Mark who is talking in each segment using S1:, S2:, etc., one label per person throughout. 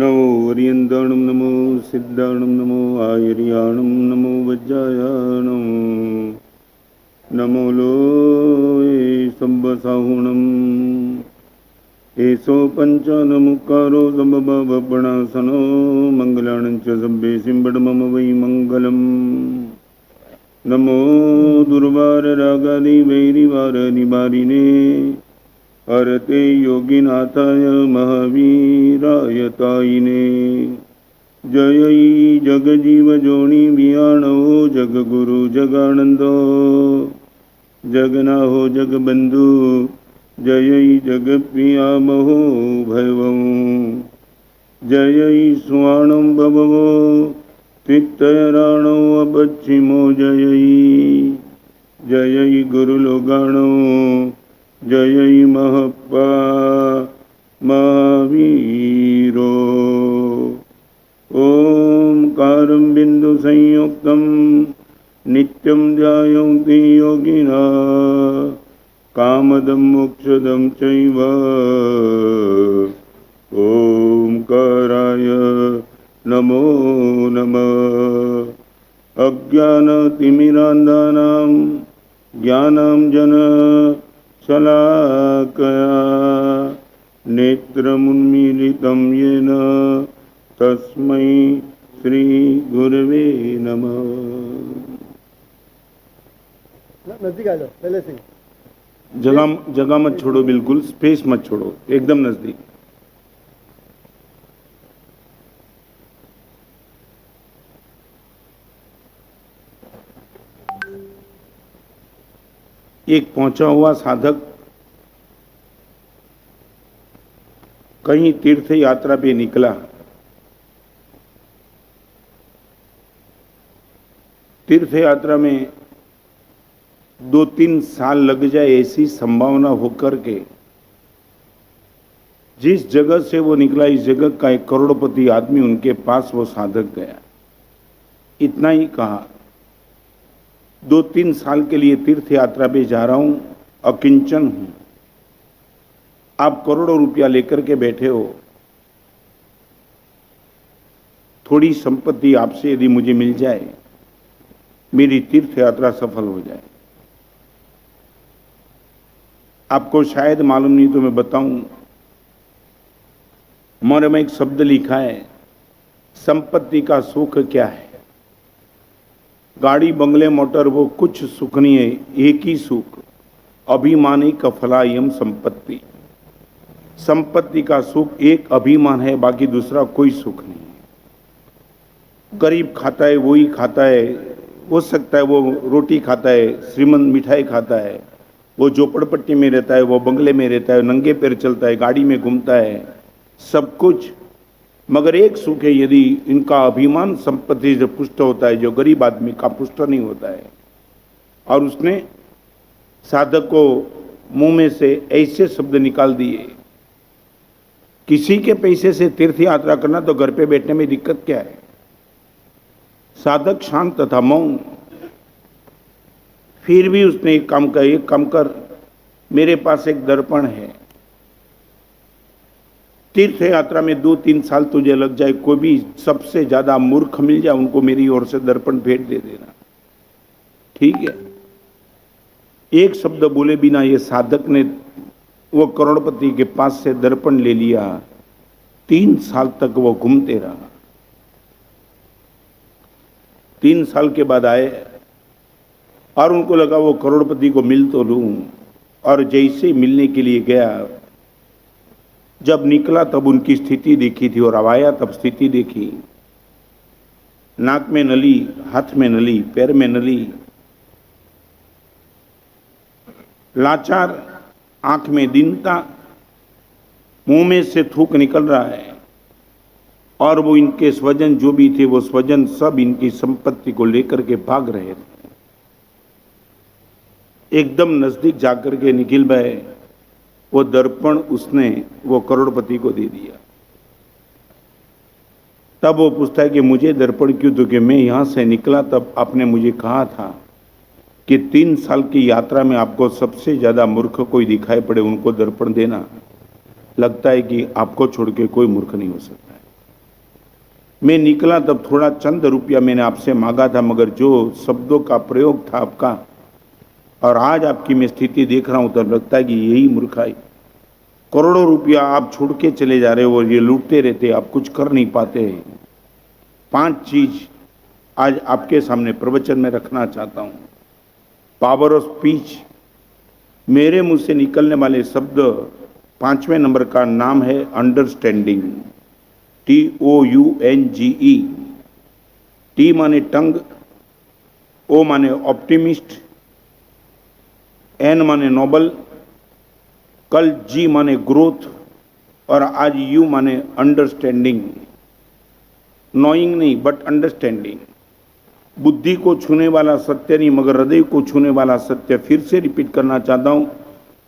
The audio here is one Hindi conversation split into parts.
S1: नमो वरियन्दाणं नमो सिद्धाणं नमो आयुर्याणं नमो वज्रायाणं नमो लोये सम्बसाहुणम् एषो पञ्चानमुक्कारो समभवपणासनो मङ्गलानं च सभ्ये सिंबडमम वै मङ्गलम् नमो दुर्वाररागादिवैरिवारनिवारिणे हरते योगिनाथाय महावीराय तायिने जय जगजीवजोनि वियाणो जगगुरु जगानंदो जगनाहो जगबंधु जय जगप्रियामहो भैवं जय स्वाणं भववो तिक्तयराणो अपच्छिमो जय गुरुलोगाणो जय महप्पा महावीरो ओंकारं बिंदु संयुक्तं नित्यं ध्यायन्ति योगिना कामदं मोक्षदं चैव ओंकाराय नमो नमः अज्ञानतिमिरान्धानां ज्ञानाञ्जन शलाकया नेत्रमुन्मीलितं येन तस्मै श्री गुरवे नमः।
S2: नजदीक आ जाओ, पहले से
S1: जगह मत छोड़ो, बिल्कुल स्पेस मत छोड़ो, एकदम नजदीक। एक पहुंचा हुआ साधक कहीं तीर्थ यात्रा पे निकला। तीर्थ यात्रा में 2-3 साल लग जाए ऐसी संभावना होकर के जिस जगह से वो निकला, इस जगह का एक करोड़पति आदमी उनके पास वो साधक गया। इतना ही कहा, 2-3 साल के लिए तीर्थ यात्रा पे जा रहा हूं, अकिंचन हूं, आप करोड़ों रुपया लेकर के बैठे हो, थोड़ी संपत्ति आपसे यदि मुझे मिल जाए, मेरी तीर्थ यात्रा सफल हो जाए। आपको शायद मालूम नहीं तो मैं बताऊं, हमारे में एक शब्द लिखा है, संपत्ति का सुख क्या है। गाड़ी बंगले मोटर वो कुछ सुख नहीं है, एक ही सुख, अभिमानी कफलायम संपत्ति। संपत्ति का सुख एक अभिमान है, बाकी दूसरा कोई सुख नहीं है। गरीब खाता है वही खाता है, हो सकता है वो रोटी खाता है, श्रीमंत मिठाई खाता है, वो झोपड़पट्टी में रहता है, वो बंगले में रहता है, नंगे पैर चलता है, गाड़ी में घूमता है, सब कुछ। मगर एक सुख है, यदि इनका अभिमान संपत्ति से पुष्ट होता है, जो गरीब आदमी का पुष्ट नहीं होता है। और उसने साधक को मुंह में से ऐसे शब्द निकाल दिए, किसी के पैसे से तीर्थ यात्रा करना तो घर पे बैठने में दिक्कत क्या है। साधक शांत तथा मौन, फिर भी उसने एक काम कर, मेरे पास एक दर्पण है, तीर्थ यात्रा में 2-3 साल तुझे लग जाए, कोई भी सबसे ज्यादा मूर्ख मिल जाए, उनको मेरी ओर से दर्पण भेंट दे देना, ठीक है। एक शब्द बोले बिना ये साधक ने वो करोड़पति के पास से दर्पण ले लिया। 3 साल तक वो घूमते रहा। 3 साल के बाद आए और उनको लगा वो करोड़पति को मिल तो लूं, और जैसे मिलने के लिए गया, जब निकला तब उनकी स्थिति देखी थी, और अब आया तब स्थिति देखी। नाक में नली, हाथ में नली, पैर में नली, लाचार, आंख में दीनता, मुंह में से थूक निकल रहा है। और वो इनके स्वजन जो भी थे, वो स्वजन सब इनकी संपत्ति को लेकर के भाग रहे थे। एकदम नजदीक जाकर के निखिल भाई वो दर्पण उसने वो करोड़पति को दे दिया। तब वो पूछता है कि मुझे दर्पण क्यों? तो कि मैं यहां से निकला तब आपने मुझे कहा था कि 3 साल की यात्रा में आपको सबसे ज्यादा मूर्ख कोई दिखाई पड़े उनको दर्पण देना। लगता है कि आपको छोड़ के कोई मूर्ख नहीं हो सकता है। मैं निकला तब थोड़ा चंद रुपया मैंने आपसे मांगा था, मगर जो शब्दों का प्रयोग था आपका, और आज आपकी मैं स्थिति देख रहा हूं तो लगता है कि यही मूर्खाई। करोड़ों रुपया आप छोड़ के चले जा रहे हो और ये लूटते रहते, आप कुछ कर नहीं पाते। 5 चीज आज आपके सामने प्रवचन में रखना चाहता हूं। पावर ऑफ स्पीच, मेरे मुंह से निकलने वाले शब्द 5वें नंबर का नाम है अंडरस्टैंडिंग। TOUNGE। T माने टंग, O माने ऑप्टिमिस्ट, N माने नोबल, कल G माने ग्रोथ, और आज U माने अंडरस्टैंडिंग। नोइंग नहीं बट अंडरस्टैंडिंग। बुद्धि को छूने वाला सत्य नहीं मगर हृदय को छूने वाला सत्य। फिर से रिपीट करना चाहता हूं,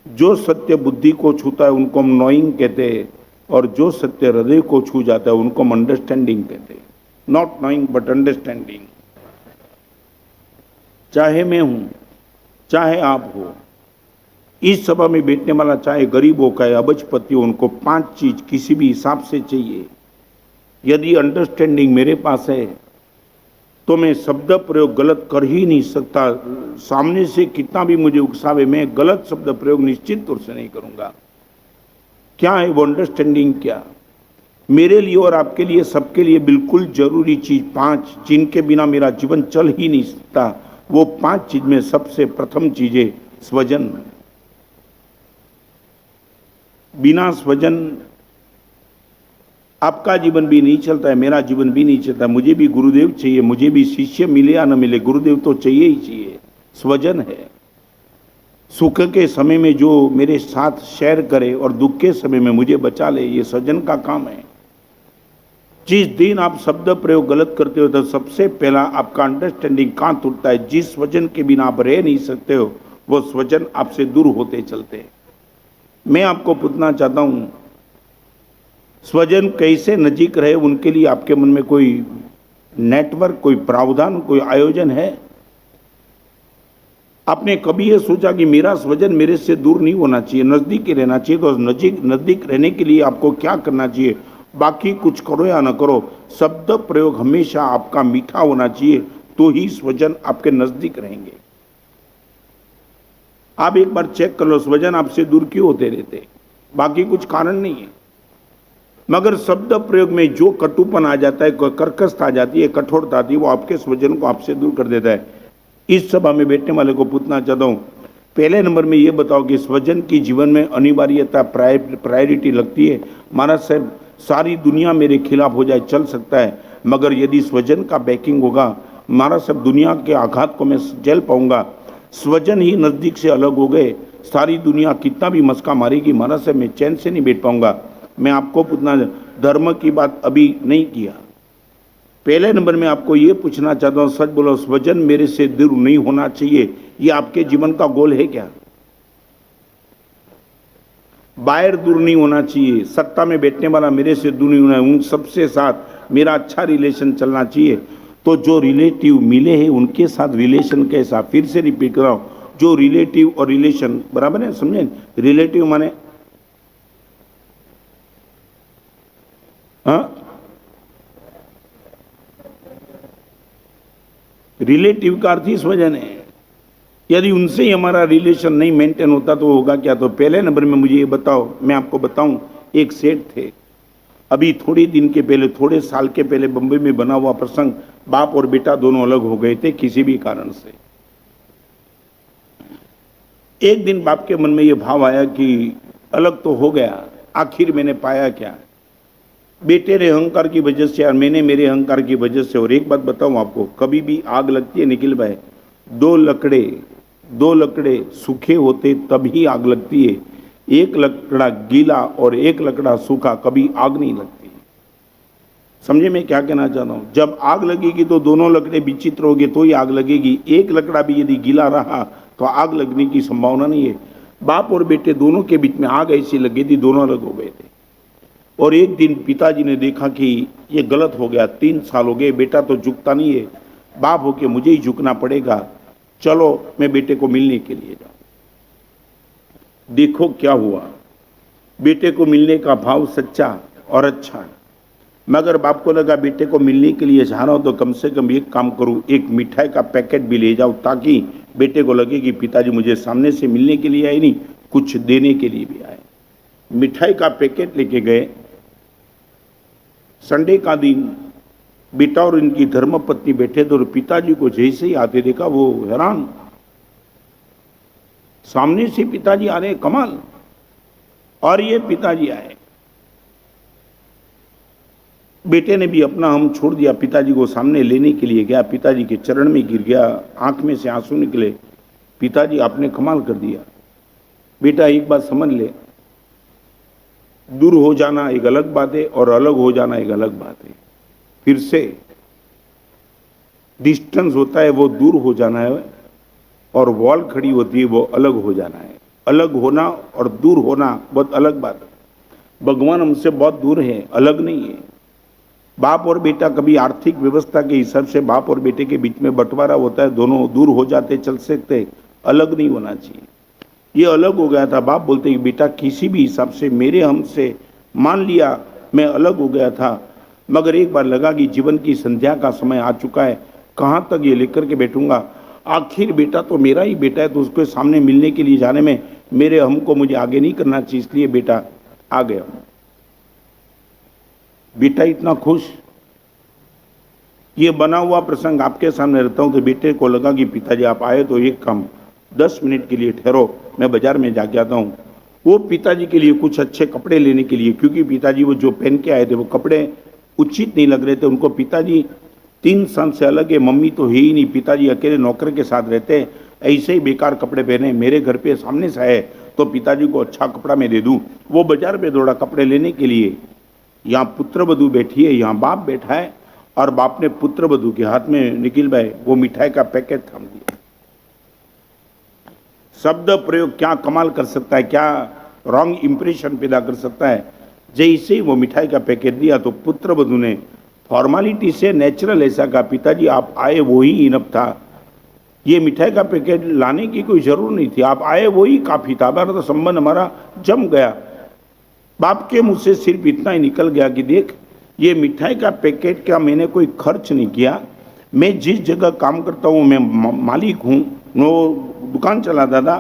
S1: जो सत्य बुद्धि को छूता है उनको हम नोइंग कहते हैं, और जो सत्य हृदय को छू जाता है उनको हम अंडरस्टैंडिंग कहते हैं। Not knowing but understanding. चाहे मैं हूं, चाहे आप हो, इस सभा में बैठने वाला चाहे गरीब हो चाहे अबजपति हो, उनको 5 चीज किसी भी हिसाब से चाहिए। यदि अंडरस्टैंडिंग मेरे पास है तो मैं शब्द प्रयोग गलत कर ही नहीं सकता। सामने से कितना भी मुझे उकसावे, मैं गलत शब्द प्रयोग निश्चित तौर से नहीं करूंगा। क्या है वो अंडरस्टैंडिंग? क्या मेरे लिए और आपके लिए, सबके लिए बिल्कुल जरूरी चीज 5, जिनके बिना मेरा जीवन चल ही नहीं सकता। वो 5 चीज में सबसे प्रथम चीज है स्वजन। बिना स्वजन आपका जीवन भी नहीं चलता है, मेरा जीवन भी नहीं चलता। मुझे भी गुरुदेव चाहिए, मुझे भी शिष्य मिले या न मिले, गुरुदेव तो चाहिए ही चाहिए। स्वजन है। सुख के समय में जो मेरे साथ शेयर करे और दुख के समय में मुझे बचा ले, ये स्वजन का काम है। जिस दिन आप शब्द प्रयोग गलत करते हो तो सबसे पहला आपका अंडरस्टैंडिंग कहां टूटता है? जिस स्वजन के बिना आप रह नहीं सकते हो, वो स्वजन आपसे दूर होते चलते हैं। मैं आपको पूछना चाहता हूं, स्वजन कैसे नजीक रहे, उनके लिए आपके मन में कोई नेटवर्क, कोई प्रावधान, कोई आयोजन है? आपने कभी ये सोचा कि मेरा स्वजन मेरे से दूर नहीं होना चाहिए, नजदीक ही रहना चाहिए? तो नजदीक रहने के लिए आपको क्या करना चाहिए? बाकी कुछ करो या ना करो, शब्द प्रयोग हमेशा आपका मीठा होना चाहिए, तो ही स्वजन आपके नजदीक रहेंगे। आप एक बार चेक कर लो, स्वजन आपसे दूर क्यों होते रहते? बाकी कुछ कारण नहीं है, मगर शब्द प्रयोग में जो कटुपन आ जाता है, कर्कशता आ जाती है, कठोरता आती है, वो आपके स्वजन को आपसे दूर कर देता है। इस सभा में बैठने वाले को पूछना चाहता हूं, पहले नंबर में ये बताओ कि स्वजन की जीवन में अनिवार्यता, प्रायोरिटी लगती है? महाराज साहब, सारी दुनिया मेरे खिलाफ हो जाए चल सकता है, मगर यदि स्वजन का बैकिंग होगा, महाराज साहब, दुनिया के आघात को मैं झेल पाऊंगा। स्वजन ही नजदीक से अलग हो गए, सारी दुनिया कितना भी मस्का मारेगी, महाराज साहब, मैं चैन से नहीं बैठ पाऊंगा। मैं आपको पूछना, धर्म की बात अभी नहीं किया। पहले नंबर में आपको यह पूछना चाहता हूं, सच बोलो, स्वजन मेरे से दूर नहीं होना चाहिए, ये आपके जीवन का गोल है क्या? बाहर दूर नहीं होना चाहिए, सत्ता में बैठने वाला मेरे से दूर नहीं होना है, उन सबसे साथ मेरा अच्छा रिलेशन चलना चाहिए। तो जो रिलेटिव मिले हैं उनके साथ रिलेशन कैसा? फिर से रिपीट कर रहा हूं, जो रिलेटिव और रिलेशन बराबर है, समझे? रिलेटिव माने रिलेटिव का अर्थ ही स्वजन है। यदि उनसे ही हमारा रिलेशन नहीं मेंटेन होता तो होगा क्या? तो पहले नंबर में मुझे ये बताओ, मैं आपको बताऊं, एक सेठ थे, अभी थोड़ी दिन के पहले, थोड़े साल के पहले बंबई में बना हुआ प्रसंग, बाप और बेटा दोनों अलग हो गए थे किसी भी कारण से। एक दिन बाप के मन में ये भाव आया कि अलग तो हो गया, आखिर मैंने पाया क्या? बेटे रे अहंकार की वजह से और मैंने मेरे अहंकार की वजह से। और एक बात बताऊं आपको, कभी भी आग लगती है निखिल भाई, दो लकड़े सूखे होते तभी आग लगती है, एक लकड़ा गीला और एक लकड़ा सूखा, कभी आग नहीं लगती। समझे मैं क्या कहना चाहता हूं? जब आग लगेगी तो दोनों लकड़े विचित्र होंगे तो ही आग लगेगी। एक लकड़ा भी यदि गीला रहा तो आग लगने की संभावना नहीं है। बाप और बेटे दोनों के बीच में आग ऐसी लगी थी, दोनों अलग हो गए थे। और एक दिन पिताजी ने देखा कि ये गलत हो गया, 3 साल हो गए, बेटा तो झुकता नहीं है, बाप होके मुझे ही झुकना पड़ेगा, चलो मैं बेटे को मिलने के लिए जाऊं। देखो क्या हुआ, बेटे को मिलने का भाव सच्चा और अच्छा, मगर बाप को लगा बेटे को मिलने के लिए जा रहा हूं तो कम से कम एक काम करूं, एक मिठाई का पैकेट भी ले जाऊं ताकि बेटे को लगे कि पिताजी मुझे सामने से मिलने के लिए आए नहीं, कुछ देने के लिए भी आए। मिठाई का पैकेट लेके गए। संडे का दिन बेटा और इनकी धर्मपत्नी बैठे थे और पिताजी को जैसे ही आते देखा वो हैरान, सामने से पिताजी आ रहे, कमाल। और ये पिताजी आए। बेटे ने भी अपना हम छोड़ दिया, पिताजी को सामने लेने के लिए गया, पिताजी के चरण में गिर गया, आंख में से आंसू निकले। पिताजी आपने कमाल कर दिया। बेटा एक बात समझ ले, दूर हो जाना एक अलग बात है और अलग हो जाना एक अलग बात है। फिर से डिस्टेंस होता है वो दूर हो जाना है और वॉल खड़ी होती है वो अलग हो जाना है। अलग होना और दूर होना बहुत अलग बात है। भगवान हमसे बहुत दूर है, अलग नहीं है। बाप और बेटा कभी आर्थिक व्यवस्था के हिसाब से बाप और बेटे के बीच में बंटवारा होता है, दोनों दूर हो जाते, चल सकते, अलग नहीं होना चाहिए। ये अलग हो गया था। बाप बोलते कि बेटा किसी भी हिसाब से मेरे हमसे मान लिया मैं अलग हो गया था, मगर एक बार लगा कि जीवन की संध्या का समय आ चुका है, कहाँ तक ये लेकर के बैठूंगा। आखिर बेटा तो मेरा ही बेटा है, तो उसके सामने मिलने के लिए जाने में मेरे हमको मुझे आगे नहीं करना चाहिए, इसलिए बेटा आ गया। बेटा इतना खुश। ये बना हुआ प्रसंग आपके सामने रहता हूं तो बेटे को लगा कि पिताजी आप आए तो एक काम 10 मिनट के लिए ठहरो, मैं बाजार में जाके आता हूं। वो पिताजी के लिए कुछ अच्छे कपड़े लेने के लिए, क्योंकि पिताजी वो जो पहन के आए थे वो कपड़े उचित नहीं लग रहे थे उनको। पिताजी 3 साल से अलग है, मम्मी तो है ही नहीं, पिताजी अकेले नौकर के साथ रहते हैं, ऐसे ही बेकार कपड़े पहने। मेरे घर पे सामने से आए तो पिताजी को अच्छा कपड़ा मैं दे दूं। वो बाजार में दौड़ा कपड़े लेने के लिए। यहाँ पुत्रवधू बैठी है, यहाँ बाप बैठा है और बाप ने पुत्रवधू के हाथ में निखिल भाई वो मिठाई का पैकेट थाम दिया। शब्द प्रयोग क्या कमाल कर सकता है, क्या रॉन्ग इंप्रेशन पैदा कर सकता है। जैसे ही वो मिठाई का पैकेट दिया तो पुत्रवधू ने फॉर्मालिटी से नेचुरल ऐसा कहा, पिताजी आप आए वो ही इनफ था, ये मिठाई का पैकेट लाने की कोई जरूरत नहीं थी, आप आए वो ही काफी था, हमारा तो संबंध हमारा जम गया। बाप के मुंह से सिर्फ इतना ही निकल गया कि देख ये मिठाई का पैकेट का मैंने कोई खर्च नहीं किया, मैं जिस जगह काम करता हूँ मैं मालिक हूँ, वो दुकान चलाता था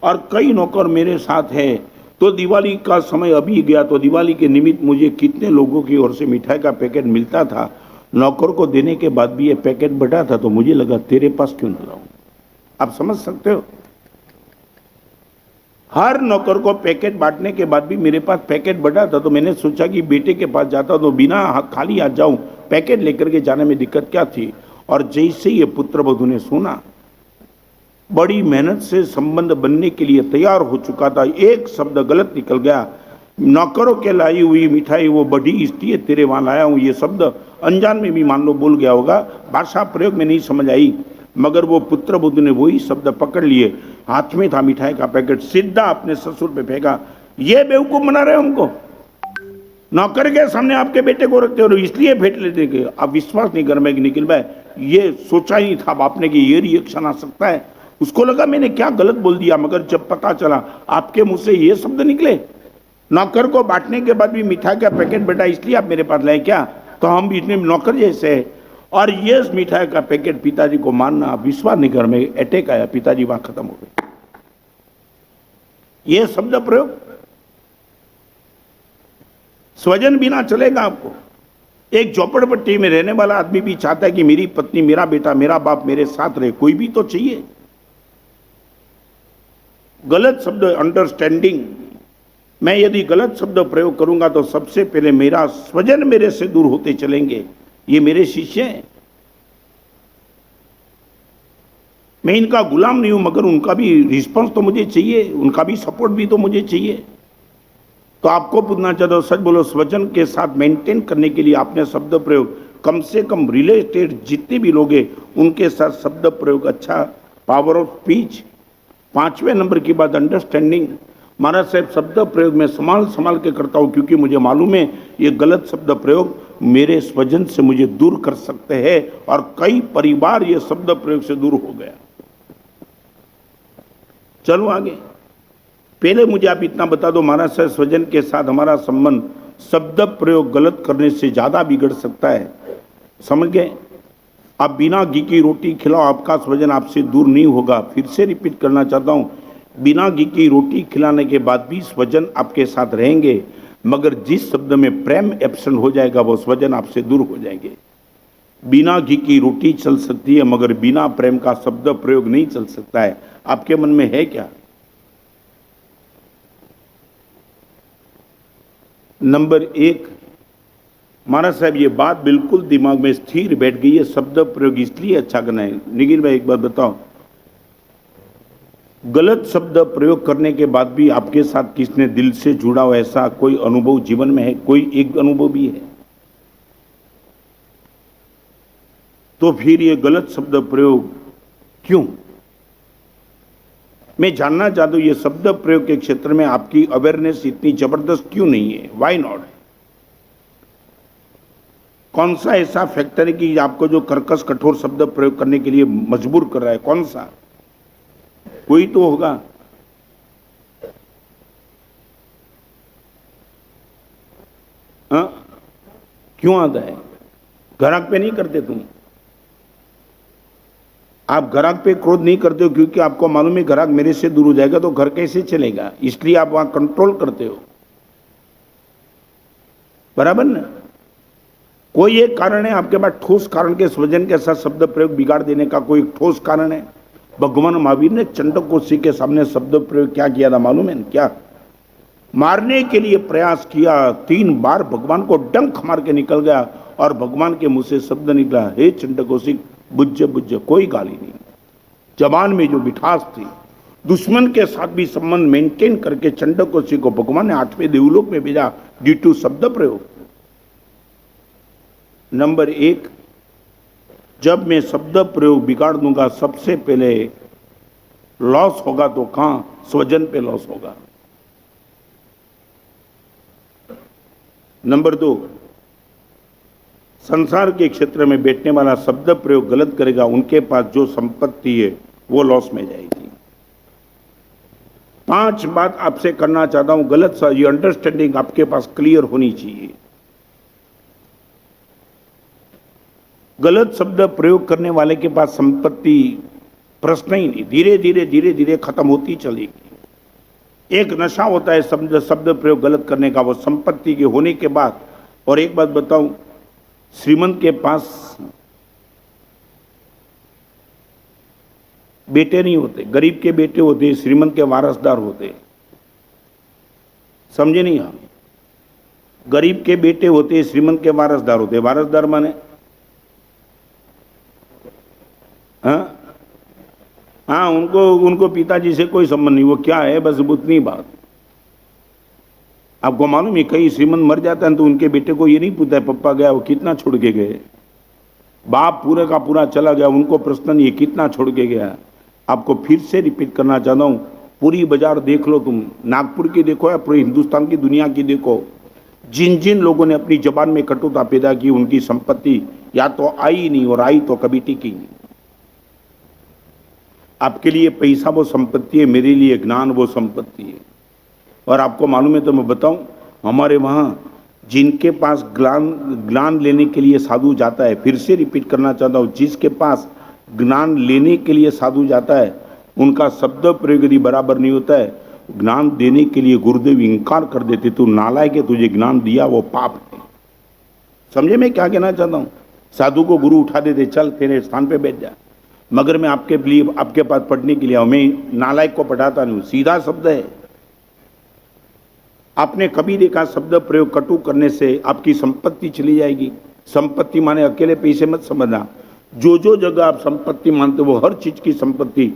S1: और कई नौकर मेरे साथ है। तो दिवाली का समय अभी गया तो दिवाली के निमित्त मुझे कितने लोगों की ओर से मिठाई का पैकेट मिलता था, नौकर को देने के बाद भी ये पैकेट बढ़ा था, तो मुझे लगा तेरे पास क्यों न लाऊं। आप समझ सकते हो, हर नौकर को पैकेट बांटने के बाद भी मेरे पास पैकेट बढ़ा था, तो मैंने सोचा कि बेटे के पास जाता तो बिना खाली हाथ जाऊं, पैकेट लेकर के जाने में दिक्कत क्या थी। और जैसे ये पुत्रवधू ने सुना, बड़ी मेहनत से संबंध बनने के लिए तैयार हो चुका था, एक शब्द गलत निकल गया, नौकरों के लाई हुई मिठाई वो बड़ी इसलिए तेरे वहां लाया हूं, ये शब्द अनजान में भी मान लो बोल गया होगा, भाषा प्रयोग में नहीं समझ आई, मगर वो पुत्रवधू ने वही शब्द पकड़ लिए, हाथ में था मिठाई का पैकेट, सीधा अपने ससुर पे फेंका। ये बेवकूफ बना रहे हमको, नौकर के सामने आपके बेटे को रखते हो इसलिए फेंक लेते के। आप विश्वास नहीं कर मैं कि निखिल भाई ये सोचा ही नहीं था बाप ने कि ये रिएक्शन आ सकता है। उसको लगा मैंने क्या गलत बोल दिया, मगर जब पता चला आपके मुंह से ये शब्द निकले, नौकर को बांटने के बाद भी मिठाई का पैकेट बेटा इसलिए आप मेरे पास लाए क्या, तो हम भी इतने नौकर जैसे है। और ये मिठाई का पैकेट पिताजी को मानना, आप विश्वास नहीं कर, में अटैक आया, पिताजी वहां खत्म हो गए। ये शब्द प्रयोग स्वजन बिना चलेगा आपको। एक झोपड़पट्टी में रहने वाला आदमी भी चाहता है कि मेरी पत्नी, मेरा बेटा, मेरा बाप मेरे साथ रहे, कोई भी तो चाहिए। गलत शब्द अंडरस्टैंडिंग, मैं यदि गलत शब्द प्रयोग करूंगा तो सबसे पहले मेरा स्वजन मेरे से दूर होते चलेंगे। ये मेरे शिष्य हैं, मैं इनका गुलाम नहीं हूं, मगर उनका भी रिस्पांस तो मुझे चाहिए, उनका भी सपोर्ट भी तो मुझे चाहिए। तो आपको पूछना चाहता हूं, सच बोलो, स्वजन के साथ मेंटेन करने के लिए आपने शब्द प्रयोग कम से कम रिलेटेड जितने भी लोग हैं उनके साथ शब्द प्रयोग अच्छा, पावर ऑफ स्पीच। 5वें नंबर की बात अंडरस्टैंडिंग। महाराज साहब शब्द प्रयोग में संभाल के करता हूं, क्योंकि मुझे मालूम है ये गलत शब्द प्रयोग मेरे स्वजन से मुझे दूर कर सकते हैं, और कई परिवार ये शब्द प्रयोग से दूर हो गया। चलो आगे, पहले मुझे आप इतना बता दो महाराज साहब, स्वजन के साथ हमारा संबंध शब्द प्रयोग गलत करने से ज्यादा बिगड़ सकता है, समझ गए? आप बिना घी की रोटी खिलाओ, आपका वजन आपसे दूर नहीं होगा। फिर से रिपीट करना चाहता हूं, बिना घी की रोटी खिलाने के बाद भी वजन आपके साथ रहेंगे, मगर जिस शब्द में प्रेम एब्सेंट हो जाएगा वो वजन आपसे दूर हो जाएंगे। बिना घी की रोटी चल सकती है, मगर बिना प्रेम का शब्द प्रयोग नहीं चल सकता है। आपके मन में है क्या? नंबर एक, महाराज साहब ये बात बिल्कुल दिमाग में स्थिर बैठ गई है, शब्द प्रयोग इसलिए अच्छा करना है। निखिल भाई एक बात बताओ, गलत शब्द प्रयोग करने के बाद भी आपके साथ किसने दिल से जुड़ा हो, ऐसा कोई अनुभव जीवन में है? कोई एक अनुभव भी है? तो फिर ये गलत शब्द प्रयोग क्यों? मैं जानना चाहता हूं, ये शब्द प्रयोग के क्षेत्र में आपकी अवेयरनेस इतनी जबरदस्त क्यों नहीं है? Why not? कौन सा ऐसा फैक्टर है कि आपको जो कर्कश कठोर शब्द प्रयोग करने के लिए मजबूर कर रहा है? कौन सा? कोई तो होगा। हाँ, क्यों आता है? ग्राहक पे नहीं करते तुम? आप ग्राहक पे क्रोध नहीं करते हो क्योंकि आपको मालूम है ग्राहक मेरे से दूर हो जाएगा तो घर कैसे चलेगा, इसलिए आप वहां कंट्रोल करते हो, बराबर ना? कोई एक कारण है आपके पास, ठोस कारण के स्वजन के साथ शब्द प्रयोग बिगाड़ देने का कोई ठोस कारण है? भगवान महावीर ने चंडकोसी के सामने शब्द प्रयोग क्या किया था मालूम है? क्या मारने के लिए प्रयास किया, 3 बार भगवान को डंक मार के निकल गया और भगवान के मुंह से शब्द निकला, हे चंडकोसी बुज्ज बुज्ज। कोई गाली नहीं, जबान में जो मिठास थी। दुश्मन के साथ भी संबंध मेंटेन करके चंडकोसी को भगवान ने 8वें देवलोक में भेजा ड्यू टू शब्द प्रयोग। नंबर एक, जब मैं शब्द प्रयोग बिगाड़ दूंगा सबसे पहले लॉस होगा तो कहां? स्वजन पे लॉस होगा। नंबर 2, संसार के क्षेत्र में बैठने वाला शब्द प्रयोग गलत करेगा, उनके पास जो संपत्ति है वो लॉस में जाएगी। 5 बात आपसे करना चाहता हूं, गलत सा ये अंडरस्टैंडिंग आपके पास क्लियर होनी चाहिए। गलत शब्द प्रयोग करने वाले के पास संपत्ति प्रश्न ही नहीं, धीरे धीरे धीरे धीरे खत्म होती चलेगी। एक नशा होता है शब्द प्रयोग गलत करने का, वो संपत्ति के होने के बाद। और एक बात बताऊं, श्रीमंत के पास बेटे नहीं होते, गरीब के बेटे होते, श्रीमंत के वारसदार होते। समझे नहीं आप? गरीब के बेटे होते, श्रीमंत के वारसदार होते। वारसदार माने हाँ हाँ, उनको पिताजी से कोई संबंध नहीं, वो क्या है बस उतनी बात। आपको मालूम है कई श्रीमंत मर जाता है तो उनके बेटे को ये नहीं पूछता है पप्पा गया वो कितना छोड़ के गए। बाप पूरे का पूरा चला गया, उनको प्रश्न नहीं है कितना छोड़ के गया। आपको फिर से रिपीट करना चाहता हूं, पूरी बाजार देख लो, तुम नागपुर की देखो या पूरे हिंदुस्तान की दुनिया की देखो, जिन जिन लोगों ने अपनी जबान में कटुता पैदा की उनकी संपत्ति या तो आई नहीं और आई तो कभी टिकी नहीं। आपके लिए पैसा वो संपत्ति है, मेरे लिए ज्ञान वो संपत्ति है। और आपको मालूम है तो मैं बताऊं, हमारे वहां जिनके पास ज्ञान लेने के लिए साधु जाता है, फिर से रिपीट करना चाहता हूं, जिसके पास ज्ञान लेने के लिए साधु जाता है उनका शब्द प्रयोग यदि बराबर नहीं होता है, ज्ञान देने के लिए गुरुदेव इंकार कर देते, तू नालायक है, तुझे ज्ञान दिया वो पाप है। समझे मैं क्या कहना चाहता हूं? साधु को गुरु उठा देते, चल तेरे स्थान पे बैठ जा, मगर मैं आपके लिए आपके पास पढ़ने के लिए आऊं, मैं नालायक को पढ़ाता नहीं हूं, सीधा शब्द है। आपने कभी देखा शब्द प्रयोग कटु करने से आपकी संपत्ति चली जाएगी? संपत्ति माने अकेले पैसे मत समझना, जो जो जगह आप संपत्ति मानते हो वो हर चीज की संपत्ति,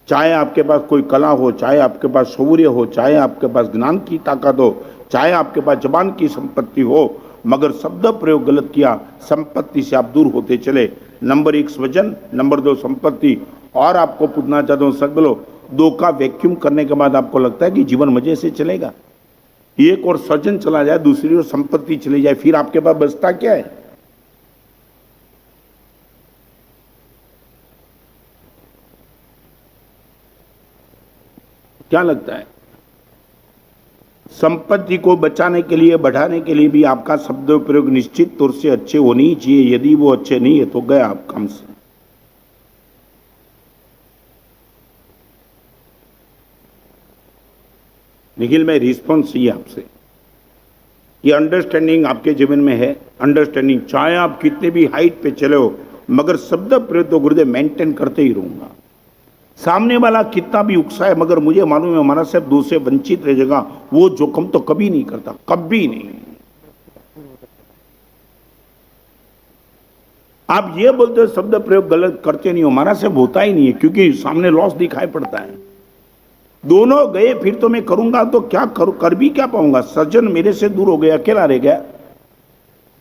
S1: चाहे आपके पास कोई कला हो, चाहे आपके पास शौर्य हो, चाहे आपके पास ज्ञान की ताकत हो, चाहे आपके पास जबान की संपत्ति हो, मगर शब्द प्रयोग गलत किया संपत्ति से आप दूर होते चले। नंबर 1 स्वजन, नंबर 2 संपत्ति। और आपको पूछना चाहता हूं, सच बोलो, 2 का वैक्यूम करने के बाद आपको लगता है कि जीवन मजे से चलेगा? एक और स्वजन चला जाए, दूसरी ओर संपत्ति चली जाए, फिर आपके पास बचता क्या है? क्या लगता है? संपत्ति को बचाने के लिए, बढ़ाने के लिए भी आपका शब्द प्रयोग निश्चित तौर से अच्छे होने ही चाहिए। यदि वो अच्छे नहीं है तो गया आप काम से। निखिल, मैं रिस्पॉन्स चाहिए आपसे। ये अंडरस्टैंडिंग आपके जीवन में है? अंडरस्टैंडिंग, चाहे आप कितने भी हाइट पे चले हो, मगर शब्द प्रयोग तो गुरुदेव मेंटेन करते ही रहूंगा। सामने वाला कितना भी उकसाए, मगर मुझे मालूम है हमारा सिर्फ दूसरे वंचित रह जाएगा, वो जोखम तो कभी नहीं करता, कभी नहीं। आप ये बोलते हो शब्द प्रयोग गलत करते नहीं हो, हमारा सिर्फ होता ही नहीं है, क्योंकि सामने लॉस दिखाई पड़ता है। दोनों गए, फिर तो मैं करूंगा तो क्या करूं, कर भी क्या पाऊंगा। सज्जन मेरे से दूर हो गया, अकेला रह गया।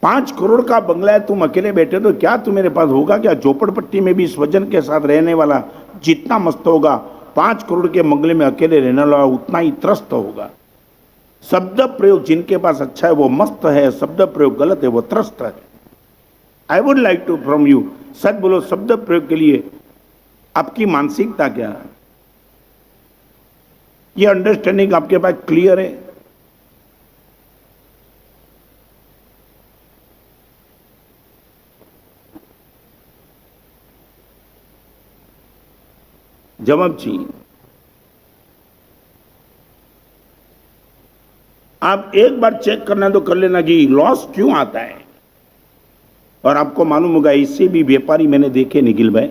S1: 5 करोड़ का बंगला है, तुम अकेले बैठे तो क्या तुम्हारे पास होगा क्या? झोपड़पट्टी में भी स्वजन के साथ रहने वाला जितना मस्त होगा, 5 करोड़ के बंगले में अकेले रहने वाला उतना ही त्रस्त होगा। शब्द प्रयोग जिनके पास अच्छा है वो मस्त है, शब्द प्रयोग गलत है वो त्रस्त है। I would like to from you, सच बोलो, शब्द प्रयोग के लिए आपकी मानसिकता क्या है? ये अंडरस्टैंडिंग आपके पास क्लियर है? जवाब चाहिए। आप एक बार चेक करना तो कर लेना कि लॉस क्यों आता है। और आपको मालूम होगा, इससे भी व्यापारी मैंने देखे निखिल भाई,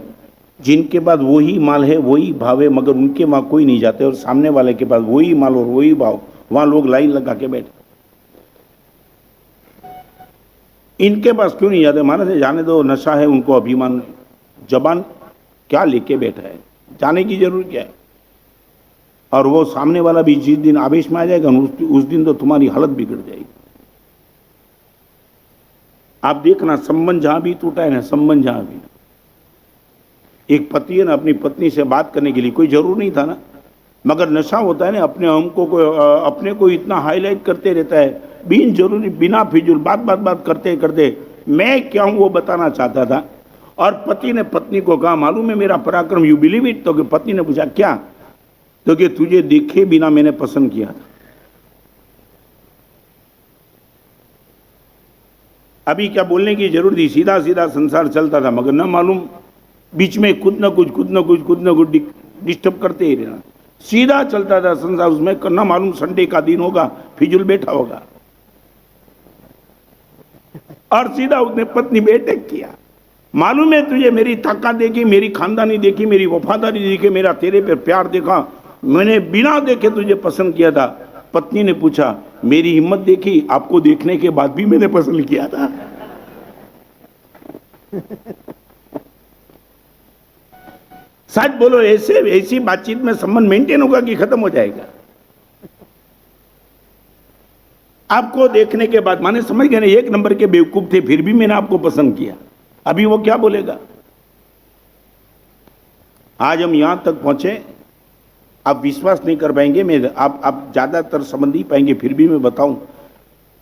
S1: जिनके पास वही माल है, वही भाव है, मगर उनके वहां कोई नहीं जाते, और सामने वाले के पास वही माल और वही भाव, वहां लोग लाइन लगा के बैठे। इनके पास क्यों नहीं जाते? माना से जाने दो, नशा है उनको, अभिमान, जबान क्या लेके बैठा है, जाने की जरूरत क्या है। और वो सामने वाला भी जिस दिन आवेश में आ जाएगा उस दिन तो तुम्हारी हालत बिगड़ जाएगी। आप देखना, संबंध जहां भी टूटा है ना, संबंध जहां भी, एक पति है ना, अपनी पत्नी से बात करने के लिए कोई जरूर नहीं था ना, मगर नशा होता है ना, अपने अपने को इतना हाईलाइट करते रहता है, बिन जरूरी, बिना फिजूल बात करते करते मैं क्या हूं वो बताना चाहता था। और पति ने पत्नी को कहा, मालूम है मेरा पराक्रम, यू बिलीव इट? तो कि पत्नी ने पूछा क्या? तो कि तुझे देखे बिना मैंने पसंद किया था। अभी क्या बोलने की जरूरत थी, सीधा सीधा संसार चलता था, मगर ना मालूम बीच में कुछ न कुछ डिस्टर्ब करते ही रहना। सीधा चलता था संसार, उसमें करना मालूम संडे का दिन होगा, फिजूल बैठा होगा, और सीधा उसने पत्नी पे अटैक किया। मालूम है तुझे मेरी ताकत देखी, मेरी खानदानी देखी, मेरी वफादारी देखी, मेरा तेरे पे प्यार देखा, मैंने बिना देखे तुझे पसंद किया था। पत्नी ने पूछा, मेरी हिम्मत देखी? आपको देखने के बाद भी मैंने पसंद किया था। सच बोलो, ऐसी बातचीत में संबंध मेंटेन होगा कि खत्म हो जाएगा? आपको देखने के बाद, माने समझ गए ना, 1 नंबर के बेवकूफ थे, फिर भी मैंने आपको पसंद किया। अभी वो क्या बोलेगा? आज हम यहां तक पहुंचे, आप विश्वास नहीं कर पाएंगे, मैं आप ज्यादातर संबंधी पाएंगे, फिर भी मैं बताऊं,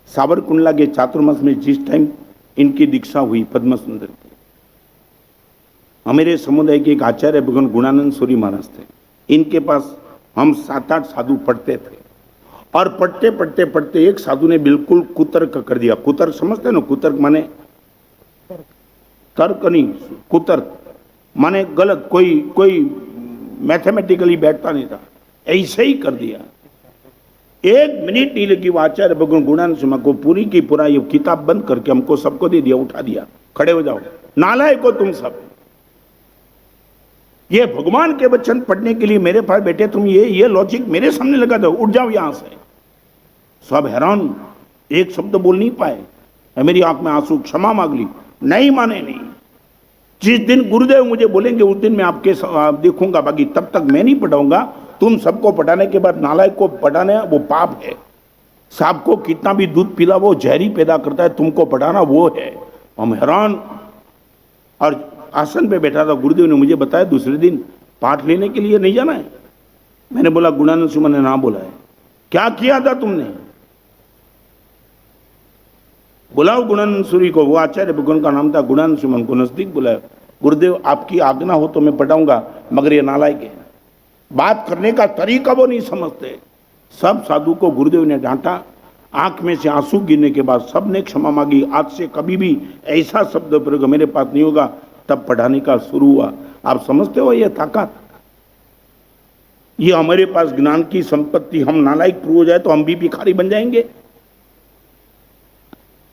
S1: सावरकुंडला के चातुर्मास में जिस टाइम इनकी दीक्षा हुई पद्म सुंदर की, हमारे समुदाय के एक आचार्य भगवान गुणानंद सूरी महाराज थे। इनके पास हम 7-8 साधु पढ़ते थे, और पढ़ते एक साधु ने बिल्कुल कुतर्क कर दिया। कुतर्क समझते ना? कुतर्क माने तर्क नहीं, कुतर्क माने गलत, कोई मैथमेटिकली बैठता नहीं था, ऐसे ही कर दिया। 1 मिनट नहीं लगी, वो आचार्य भगवान गुणानंद सिंह को पूरी की पूरा ये किताब बंद करके हमको सबको दे दिया, उठा दिया, खड़े हो जाओ, नालायक हो तुम सब। ये भगवान के वचन पढ़ने के लिए मेरे पास बैठे तुम, ये लॉजिक मेरे सामने लगा दो, उठ जाओ यहां से। सब हैरान, एक शब्द बोल नहीं पाए। मेरी आंख में आंसू, क्षमा मांग ली, नहीं माने नहीं। जिस दिन गुरुदेव मुझे बोलेंगे उस दिन मैं आपके देखूंगा, बाकी तब तक मैं नहीं पढ़ाऊंगा। तुम सबको पढ़ाने के बाद नालायक को पढ़ाना वो पाप है। सांप को कितना भी दूध पिला वो जहरी पैदा करता है, तुमको पढ़ाना वो है। हम हैरान, और आसन पे बैठा था। गुरुदेव ने मुझे बताया दूसरे दिन पाठ लेने के लिए नहीं जाना है। मैंने बोला गुणानंद सुमन ने ना बोला है। क्या किया था तुमने? बुलाओ गुणानंद सूरी को, वो आचार्य भगवान का नाम था, गुणानंद सुमन को नजदीक बुलाया। गुरुदेव आपकी आज्ञा हो तो मैं पढ़ाऊंगा, मगर ये नालायक है। बात करने का तरीका वो नहीं समझते। सब साधु को गुरुदेव ने डांटा, आंख में से आंसू गिरने के बाद सबने क्षमा मांगी, आज से कभी भी ऐसा शब्द प्रयोग मेरे पास नहीं होगा। तब पढ़ाने का शुरू हुआ। आप समझते हो ये ताकत, ये हमारे पास ज्ञान की संपत्ति, हम नालायक प्रूव हो जाए तो हम भी भिखारी बन जाएंगे।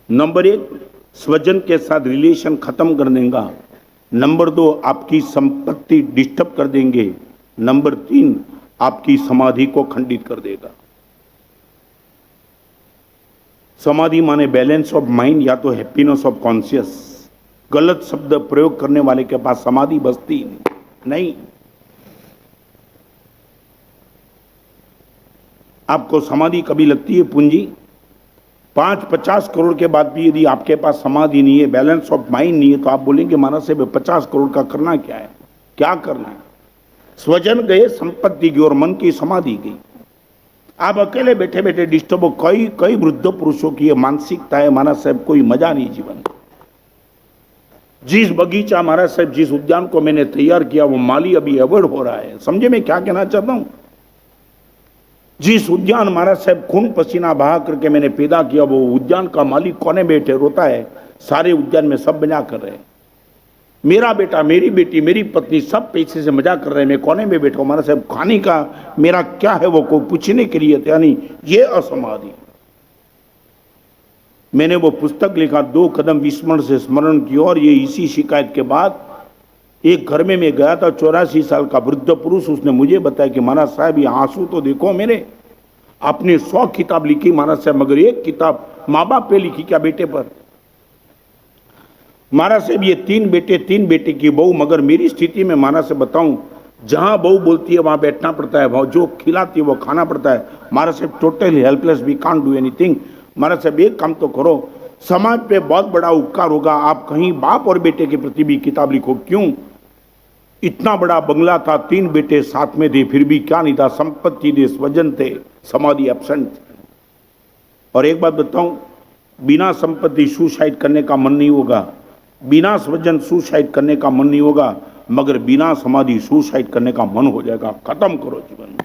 S1: नंबर 1, स्वजन के साथ रिलेशन खत्म कर देगा। नंबर 2, आपकी संपत्ति डिस्टर्ब कर देंगे। नंबर 3, आपकी समाधि को खंडित कर देगा। समाधि माने बैलेंस ऑफ माइंड या तो हैप्पीनेस ऑफ कॉन्शियस। गलत शब्द प्रयोग करने वाले के पास समाधि बसती नहीं। आपको समाधि कभी लगती है पूंजी? 5-50 करोड़ के बाद भी यदि आपके पास समाधि नहीं है, बैलेंस ऑफ माइंड नहीं है, तो आप बोलेंगे महाराज साहब 50 करोड़ का करना क्या है? क्या करना है? स्वजन गए, संपत्ति की और मन की समाधि गई। आप अकेले बैठे बैठे डिस्टर्ब हो। कई वृद्ध पुरुषों की मानसिकता है महाराज साहब कोई मजा नहीं जीवन। जिस बगीचा महाराज साहब, जिस उद्यान को मैंने तैयार किया वो माली अभी अवॉइड हो रहा है। समझे मैं क्या कहना चाहता हूं? जिस उद्यान महाराज साहब खून पसीना बहा करके मैंने पैदा किया, वो उद्यान का मालिक कोने बैठे रोता है, सारे उद्यान में सब मजा कर रहे हैं। मेरा बेटा, मेरी बेटी, मेरी पत्नी सब पैसे से मजा कर रहे हैं, मैं कोने में बैठा हूं। महाराज साहब खाने का मेरा क्या है वो कोई पूछने के लिए था नहीं। ये असमाधि। मैंने वो पुस्तक लिखा 2 कदम विस्मरण से स्मरण की, और ये इसी शिकायत के बाद एक घर में मैं गया था, 84 साल का वृद्ध पुरुष, उसने मुझे बताया कि महाराज साहब ये आंसू तो देखो मेरे, आपने 100 किताब लिखी महाराज साहब, मगर एक किताब माँ बाप पे लिखी क्या बेटे पर? महाराज साहब ये 3 बेटे की बहू, मगर मेरी स्थिति में महाराज साहब बताऊं, जहां बहू बोलती है वहां बैठना पड़ता है, जो खिलाती है वो खाना पड़ता है। महाराज साहब totally helpless, we can't do anything. महाराज साहब एक काम तो करो, समाज पे बहुत बड़ा उपकार होगा, आप कहीं बाप और बेटे के प्रति भी किताब लिखो। क्यों? इतना बड़ा बंगला था, 3 बेटे साथ में थे, फिर भी क्या नहीं था, संपत्ति थे, स्वजन थे, समाधि एब्सेंट थे। और एक बात बताऊं, बिना संपत्ति सुसाइड करने का मन नहीं होगा, बिना स्वजन सुसाइड करने का मन नहीं होगा, मगर बिना समाधि सुसाइड करने का मन हो जाएगा। खत्म करो जीवन,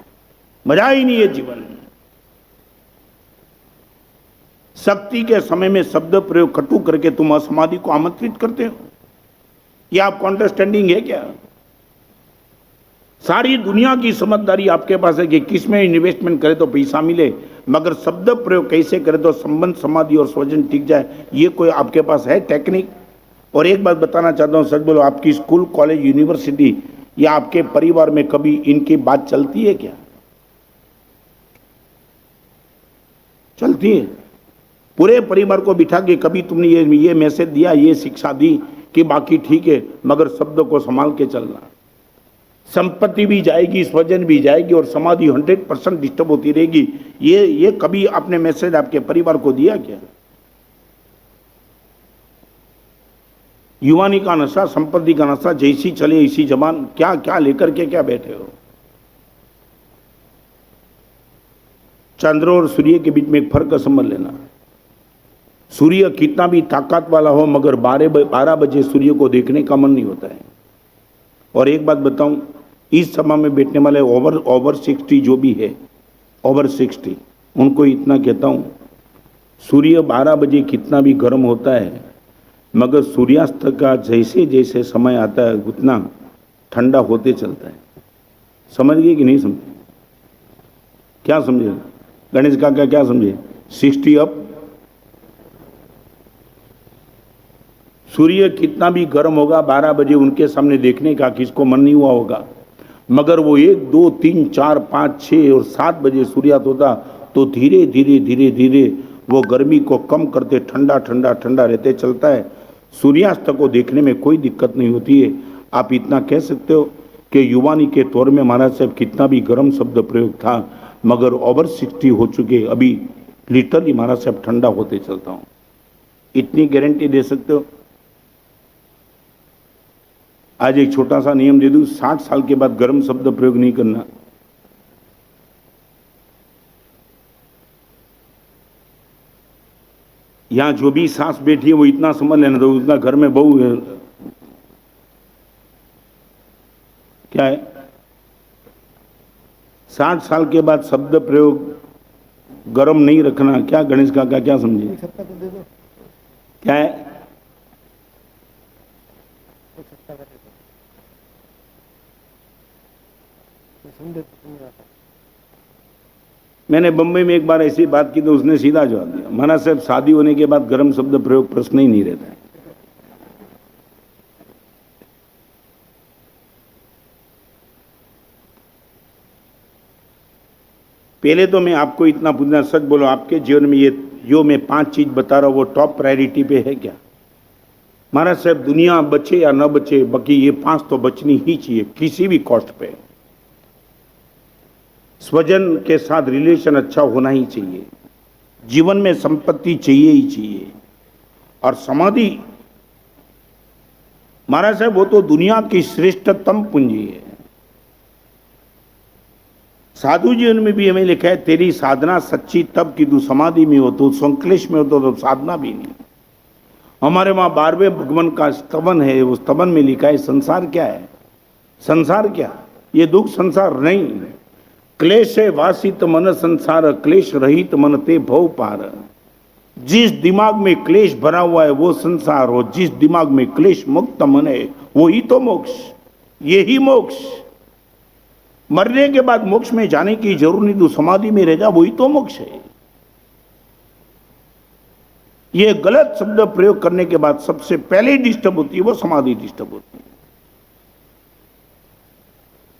S1: मजा ही नहीं है जीवन। शक्ति के समय में शब्द प्रयोग कटु करके तुम असमाधि को आमंत्रित करते हो। यह आपको अंडरस्टैंडिंग है क्या? सारी दुनिया की समझदारी आपके पास है कि किस में इन्वेस्टमेंट करे तो पैसा मिले, मगर शब्द प्रयोग कैसे करे तो संबंध, समाधि और स्वजन टिक जाए, ये कोई आपके पास है टेक्निक? और एक बात बताना चाहता हूं, सच बोलो, आपकी स्कूल, कॉलेज, यूनिवर्सिटी या आपके परिवार में कभी इनकी बात चलती है क्या? चलती है? पूरे परिवार को बिठा के कभी तुमने ये मैसेज दिया, ये शिक्षा दी कि बाकी ठीक है, मगर शब्द को संभाल के चलना। संपत्ति भी जाएगी, स्वजन भी जाएगी, और समाधि 100% डिस्टर्ब होती रहेगी। ये कभी आपने मैसेज आपके परिवार को दिया क्या? युवानी का नशा, संपत्ति का नशा, जैसी चले इसी जबान, क्या क्या लेकर के क्या बैठे हो? चंद्र और सूर्य के बीच में एक फर्क का समझ लेना। सूर्य कितना भी ताकत वाला हो, मगर 12 बजे सूर्य को देखने का मन नहीं होता है। और एक बात बताऊं, इस सभा में बैठने वाले ओवर 60 जो भी है, ओवर 60, उनको इतना कहता हूं, सूर्य 12 बजे कितना भी गर्म होता है, मगर सूर्यास्त का जैसे जैसे समय आता है उतना ठंडा होते चलता है। समझ गए कि नहीं समझे? क्या समझे गणेश काका, क्या समझे? 60 अप। सूर्य कितना भी गर्म होगा, 12 बजे उनके सामने देखने का किसको मन नहीं हुआ होगा, मगर वो 1, 2, 3, 4, 5, 6 और 7 बजे सूर्यास्त होता तो धीरे धीरे धीरे धीरे वो गर्मी को कम करते ठंडा ठंडा ठंडा रहते चलता है। सूर्यास्त को देखने में कोई दिक्कत नहीं होती है। आप इतना कह सकते हो कि युवानी के तौर में महाराज साहब कितना भी गर्म शब्द प्रयोग था, मगर ओवर 60 हो चुके, अभी लिटरली महाराज साहब ठंडा होते चलता हूँ। इतनी गारंटी दे सकते हो? आज एक छोटा सा नियम दे दूं, 60 साल के बाद गर्म शब्द प्रयोग नहीं करना। यहां जो भी सांस बैठी है वो इतना समझ लेना दो, उसका घर में बहू है, क्या है? 60 साल के बाद शब्द प्रयोग गरम नहीं रखना, क्या गणेश काका क्या समझे?
S2: एक सप्ताह तो दे दो,
S1: क्या है?
S2: एक सप्ताह का दे दो, मैं समझे तो समझ आता।
S1: मैंने बम्बई में एक बार ऐसी बात की तो उसने सीधा जवाब दिया, महाराज साहब शादी होने के बाद गरम शब्द प्रयोग प्रश्न ही नहीं रहता है। पहले तो मैं आपको इतना पूछना, सच बोलो, आपके जीवन में ये जो मैं 5 चीज बता रहा हूं वो टॉप प्रायोरिटी पे है क्या? महाराज साहब दुनिया बचे या न बचे, बाकी ये 5 तो बचनी ही चाहिए किसी भी कॉस्ट पे। स्वजन के साथ रिलेशन अच्छा होना ही चाहिए, जीवन में संपत्ति चाहिए ही चाहिए, और समाधि महाराज साहब वो तो दुनिया की श्रेष्ठतम पूंजी है। साधु जीवन में भी हमें लिखा है, तेरी साधना सच्ची तब कि तू समाधि में हो, तो संक्लेश में हो तो साधना भी नहीं। हमारे वहां 12वें भगवान का स्तवन है, उस स्तवन में लिखा है संसार क्या है? संसार क्या? ये दुख संसार नहीं, क्लेश है वासित मन संसार, क्लेश रहित मन ते भव पार। जिस दिमाग में क्लेश भरा हुआ है वो संसार हो, जिस दिमाग में क्लेश मुक्त मन है वो ही तो मोक्ष। यही मोक्ष, मरने के बाद मोक्ष में जाने की जरूरत नहीं, तू समाधि में रह जा, वही तो मोक्ष है। ये गलत शब्द प्रयोग करने के बाद सबसे पहले डिस्टर्ब होती है वो समाधि डिस्टर्ब होती है,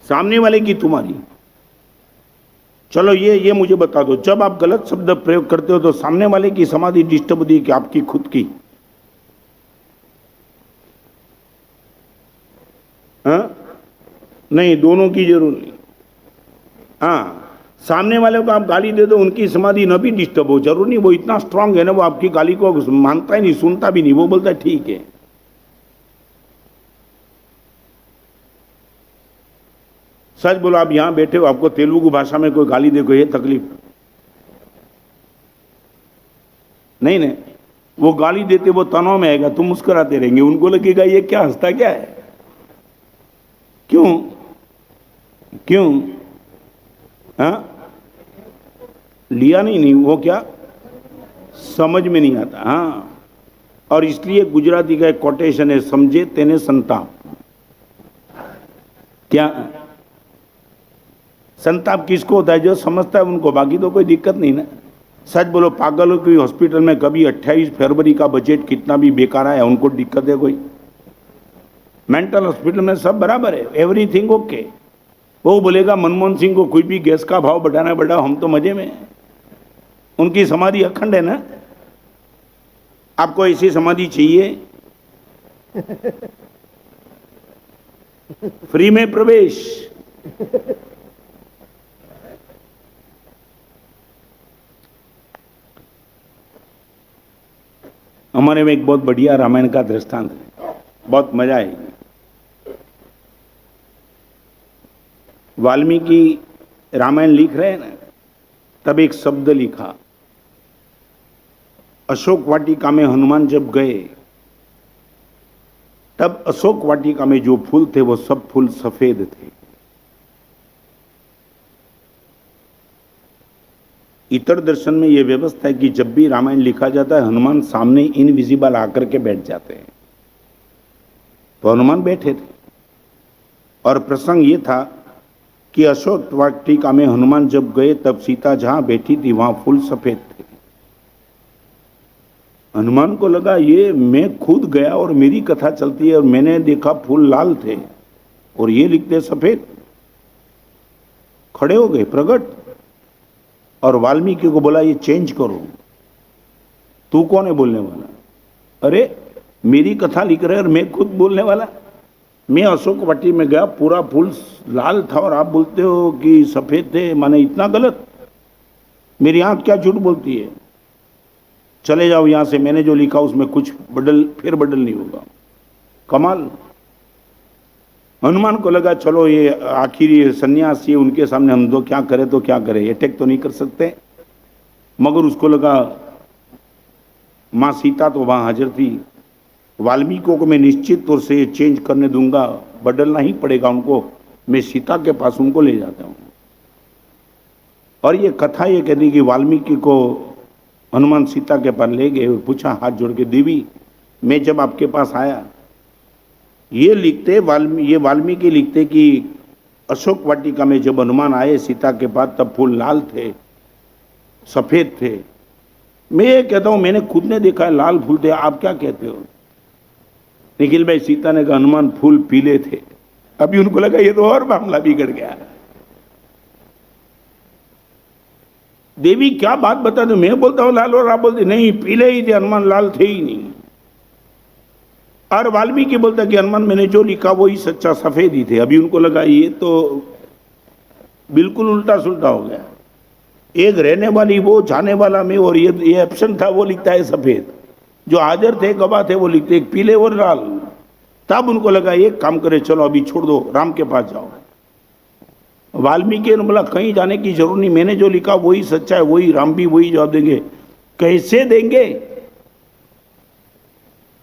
S1: सामने वाले की तुम्हारी। चलो ये मुझे बता दो, जब आप गलत शब्द प्रयोग करते हो तो सामने वाले की समाधि डिस्टर्ब होती है कि आपकी खुद की? हाँ नहीं, दोनों की जरूरत नहीं। हाँ, सामने वाले को आप गाली दे दो, उनकी समाधि न भी डिस्टर्ब हो, जरूर नहीं, वो इतना स्ट्रांग है ना, वो आपकी गाली को मानता ही नहीं, सुनता भी नहीं, वो बोलता है ठीक है। सच बोलो, आप यहां बैठे हो, आपको तेलुगु भाषा में कोई गाली दे, कोई ये तकलीफ नहीं ना? वो गाली देते वो तनाव में आएगा, तुम मुस्कुराते रहेंगे, उनको लगेगा ये क्या हंसता क्या है? क्यों क्यों? हाँ, लिया नहीं, वो क्या समझ में नहीं आता। हाँ, और इसलिए गुजराती का एक कोटेशन है, समझे तेने संताप। क्या संताप किसको होता है? जो समझता है उनको, बाकी तो कोई दिक्कत नहीं ना। सच बोलो, पागलों की हॉस्पिटल में कभी 28 फरवरी का बजट कितना भी बेकार है, उनको दिक्कत है कोई? मेंटल हॉस्पिटल में सब बराबर है, एवरीथिंग ओके। वो बोलेगा मनमोहन सिंह को कोई भी गैस का भाव बढ़ाना बढ़ाओ, हम तो मजे में हैं। उनकी समाधि अखंड है ना। आपको ऐसी समाधि चाहिए? फ्री में प्रवेश। हमारे में एक बहुत बढ़िया रामायण का दृष्टांत है, बहुत मजा आएगी। वाल्मीकि रामायण लिख रहे हैं ना, तब एक शब्द लिखा, अशोक वाटिका में हनुमान जब गए तब अशोक वाटिका में जो फूल थे वो सब फूल सफेद थे। इतर दर्शन में यह व्यवस्था है कि जब भी रामायण लिखा जाता है हनुमान सामने इनविजिबल आकर के बैठ जाते हैं। तो हनुमान बैठे थे और प्रसंग ये था कि अशोक वाटिका में हनुमान जब गए तब सीता जहां बैठी थी वहां फूल सफेद थे। हनुमान को लगा ये मैं खुद गया और मेरी कथा चलती है और मैंने देखा फूल लाल थे और ये लिखते सफेद। खड़े हो गए प्रगट और वाल्मीकि को बोला ये चेंज करो। तू कौन है बोलने वाला? अरे मेरी कथा लिख रहे और मैं खुद बोलने वाला? मैं अशोक वाटी में गया, पूरा फूल लाल था और आप बोलते हो कि सफेद थे, माने इतना गलत? मेरी आंख क्या झूठ बोलती है? चले जाओ यहां से, मैंने जो लिखा उसमें कुछ फिर बदल नहीं होगा। कमाल। हनुमान को लगा चलो ये आखिरी सन्यासी है, उनके सामने हम दो क्या करें तो क्या करें, अटैक तो नहीं कर सकते। मगर उसको लगा मां सीता तो वहां हाजिर थी, वाल्मीकि को मैं निश्चित तौर से चेंज करने दूंगा, बदलना ही पड़ेगा उनको, मैं सीता के पास उनको ले जाता हूं। और ये कथा ये कहती कि वाल्मीकि को हनुमान सीता के पास ले गए और पूछा हाथ जोड़ के, देवी मैं जब आपके पास आया, ये लिखते वाल्मीकि लिखते कि अशोक वाटिका में जब हनुमान आए सीता के पास तब फूल लाल थे, सफेद थे। मैं ये कहता हूं मैंने खुद ने देखा है लाल फूल थे, आप क्या कहते हो? निखिल भाई, सीता ने कहा हनुमान फूल पीले थे। अभी उनको लगा ये तो और मामला बिगड़ गया। देवी क्या बात बता दो, मैं बोलता हूं लाल और आप बोलते नहीं पीले ही थे, हनुमान लाल थे ही नहीं। और वाल्मीकि बोलता कि हनुमान मैंने जो लिखा वो ही सच्चा, सफेद ही थे। अभी उनको लगा ये तो बिल्कुल उल्टा सुल्टा हो गया। एक रहने वाली वो, जाने वाला मैं, और ये एब्सेंट था वो लिखता है सफेद, जो हाजिर थे गवाह थे वो लिखते एक पीले और लाल। तब उनको लगा एक काम करे, चलो अभी छोड़ दो, राम के पास जाओ। वाल्मीकि ने बोला कहीं जाने की जरूरत नहीं, मैंने जो लिखा वही सच्चा है, वही राम भी वही जवाब देंगे। कैसे देंगे?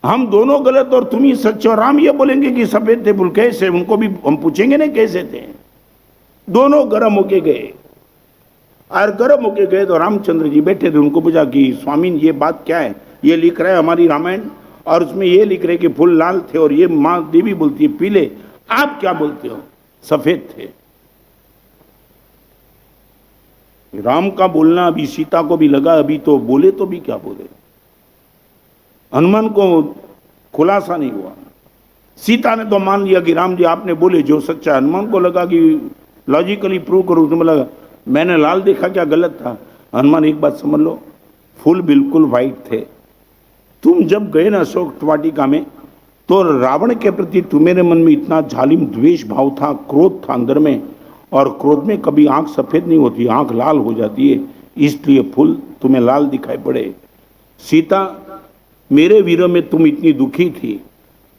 S1: हम दोनों गलत और तुम ही सच्चे, और राम ये बोलेंगे कि सफेद थे फूल, कैसे? उनको भी हम पूछेंगे ना कैसे थे। दोनों गर्म होके गए, और गर्म होके गए तो रामचंद्र जी बैठे थे। उनको पूछा कि स्वामी ये बात क्या है? ये लिख रहा है हमारी रामायण और उसमें ये लिख रहे कि फूल लाल थे, और ये माँ देवी बोलती है पीले, आप क्या बोलते हो? सफेद थे। राम का बोलना अभी सीता को भी लगा, अभी तो बोले तो भी क्या बोले। हनुमान को खुलासा नहीं हुआ। सीता ने तो मान लिया कि राम जी आपने बोले जो सच्चा। हनुमान को लगा कि लॉजिकली प्रूव करूं, उसमें लगा मैंने लाल देखा क्या गलत था? हनुमान एक बात समझ लो, फूल बिल्कुल वाइट थे। तुम जब गए ना अशोक वाटिका में, तो रावण के प्रति तुम्हारे मन में इतना जालिम द्वेष भाव था, क्रोध था अंदर में, और क्रोध में कभी आंख सफेद नहीं होती, आंख लाल हो जाती है, इसलिए फूल तुम्हें लाल दिखाई पड़े। सीता, मेरे वीरों में तुम इतनी दुखी थी,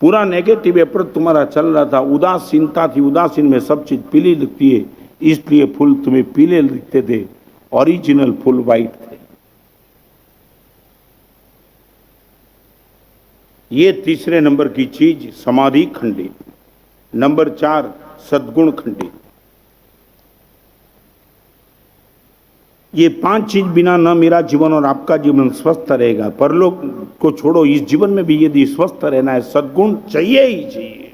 S1: पूरा नेगेटिव अप्रोच तुम्हारा चल रहा था, उदासीनता थी, उदासीन में सब चीज पीली दिखती है, इसलिए फूल तुम्हें पीले दिखते थे, ओरिजिनल फूल वाइट थे। ये तीसरे नंबर की चीज समाधि खंडित। नंबर 4 सद्गुण खंडित। ये 5 चीज बिना न मेरा जीवन और आपका जीवन स्वस्थ रहेगा। परलोक को छोड़ो, इस जीवन में भी यदि स्वस्थ रहना है, सद्गुण चाहिए ही चाहिए।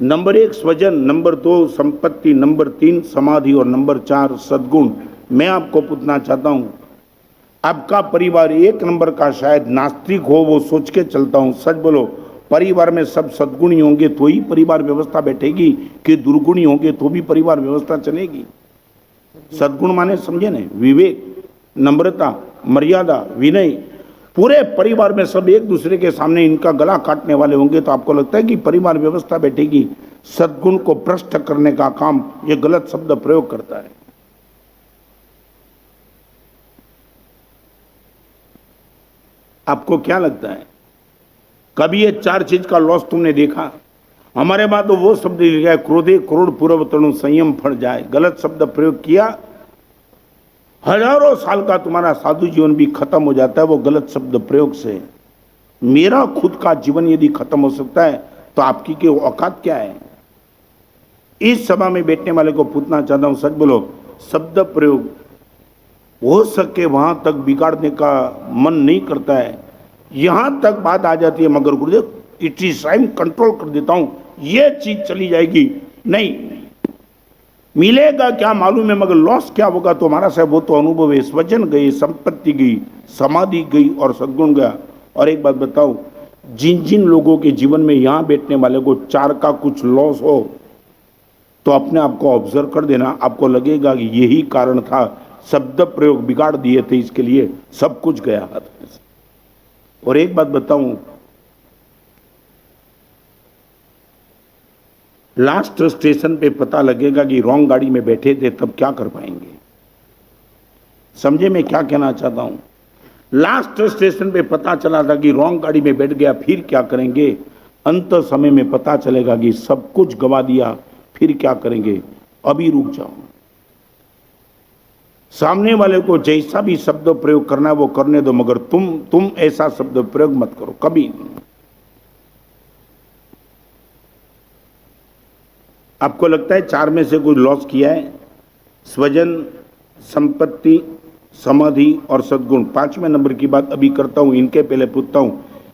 S1: नंबर 1 स्वजन, नंबर 2 संपत्ति, नंबर 3 समाधि और नंबर 4 सद्गुण। मैं आपको पूछना चाहता हूं, आपका परिवार 1 नंबर का शायद नास्तिक हो, वो सोच के चलता हूं, सच बोलो, परिवार में सब सद्गुणी होंगे तो ही परिवार व्यवस्था बैठेगी, कि दुर्गुणी होंगे तो भी परिवार व्यवस्था चलेगी? सद्गुण माने समझे ना, विवेक, नम्रता, मर्यादा, विनय। पूरे परिवार में सब एक दूसरे के सामने इनका गला काटने वाले होंगे तो आपको लगता है कि परिवार व्यवस्था बैठेगी? सद्गुण को भ्रष्ट करने का काम ये गलत शब्द प्रयोग करता है। आपको क्या लगता है, कभी ये 4 चीज का लॉस तुमने देखा? हमारे बाद तो वो शब्द लिखा है, क्रोधे करोड़ पूर्व तनु संयम फट जाए। गलत शब्द प्रयोग किया, हजारों साल का तुम्हारा साधु जीवन भी खत्म हो जाता है वो गलत शब्द प्रयोग से। मेरा खुद का जीवन यदि खत्म हो सकता है तो आपकी की औकात क्या है? इस सभा में बैठने वाले को पूछना चाहता हूं, सच बोलो, शब्द प्रयोग हो सके वहां तक बिगाड़ने का मन नहीं करता है, यहां तक बात आ जाती है, मगर गुरुदेव इट इज टाइम कंट्रोल कर देता हूं, ये चीज चली जाएगी, नहीं मिलेगा क्या मालूम है, मगर लॉस क्या होगा तो हमारा साहब वो तो अनुभव है। स्वजन गए, संपत्ति गई, समाधि गई और सद्गुण गया। और एक बात बताओ, जिन जिन लोगों के जीवन में यहां बैठने वाले को 4 का कुछ लॉस हो तो अपने आप को ऑब्जर्व कर देना, आपको लगेगा कि यही कारण था, शब्द प्रयोग बिगाड़ दिए थे, इसके लिए सब कुछ गया हाथ में से। और एक बात बताऊं, लास्ट स्टेशन पे पता लगेगा कि रॉन्ग गाड़ी में बैठे थे, तब क्या कर पाएंगे? समझे मैं क्या कहना चाहता हूं? लास्ट स्टेशन पे पता चला था कि रॉन्ग गाड़ी में बैठ गया, फिर क्या करेंगे? अंत समय में पता चलेगा कि सब कुछ गवा दिया, फिर क्या करेंगे? अभी रुक जाओ। सामने वाले को जैसा भी शब्द प्रयोग करना है वो करने दो, मगर तुम ऐसा शब्द प्रयोग मत करो कभी नहीं। आपको लगता है 4 में से कोई लॉस किया है? स्वजन, संपत्ति, समाधि और सद्गुण। 5वें नंबर की बात अभी करता हूं, इनके पहले पूछता हूं,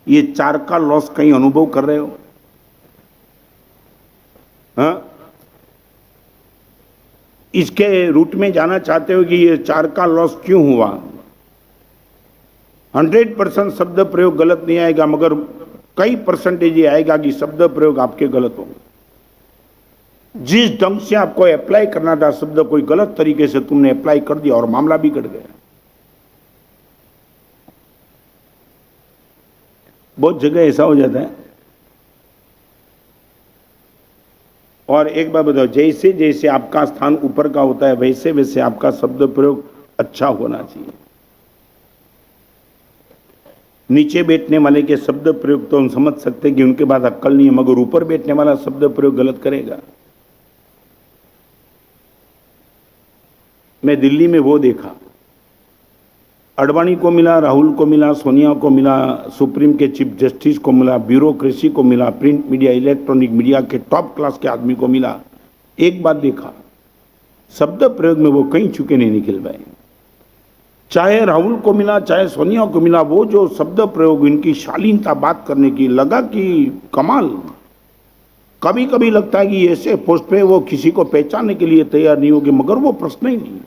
S1: ये चार का लॉस कहीं अनुभव कर रहे हो? हाँ, इसके रूट में जाना चाहते हो कि ये चार का लॉस क्यों हुआ? 100% शब्द प्रयोग गलत नहीं आएगा, मगर कई परसेंटेज ये आएगा कि शब्द प्रयोग आपके गलत होंगे। जिस ढंग से आपको अप्लाई करना था शब्द, कोई गलत तरीके से तुमने अप्लाई कर दिया और मामला बिगड़ गया। बहुत जगह ऐसा हो जाता है। और एक बात बताओ, जैसे जैसे आपका स्थान ऊपर का होता है वैसे वैसे आपका शब्द प्रयोग अच्छा होना चाहिए। नीचे बैठने वाले के शब्द प्रयोग तो हम समझ सकते हैं कि उनके पास अक्ल नहीं है, मगर ऊपर बैठने वाला शब्द प्रयोग गलत करेगा। मैं दिल्ली में वो देखा, अडवाणी को मिला, राहुल को मिला, सोनिया को मिला, सुप्रीम के चीफ जस्टिस को मिला, ब्यूरोक्रेसी को मिला, प्रिंट मीडिया, इलेक्ट्रॉनिक मीडिया के टॉप क्लास के आदमी को मिला। एक बात देखा, शब्द प्रयोग में वो कहीं चुके नहीं निकल पाए। चाहे राहुल को मिला, चाहे सोनिया को मिला, वो जो शब्द प्रयोग, इनकी शालीनता बात करने की, लगा कि कमाल। कभी कभी लगता है कि ऐसे पोस्ट पे वो किसी को पहचानने के लिए तैयार नहीं होगी, मगर वो प्रश्न ही नहीं।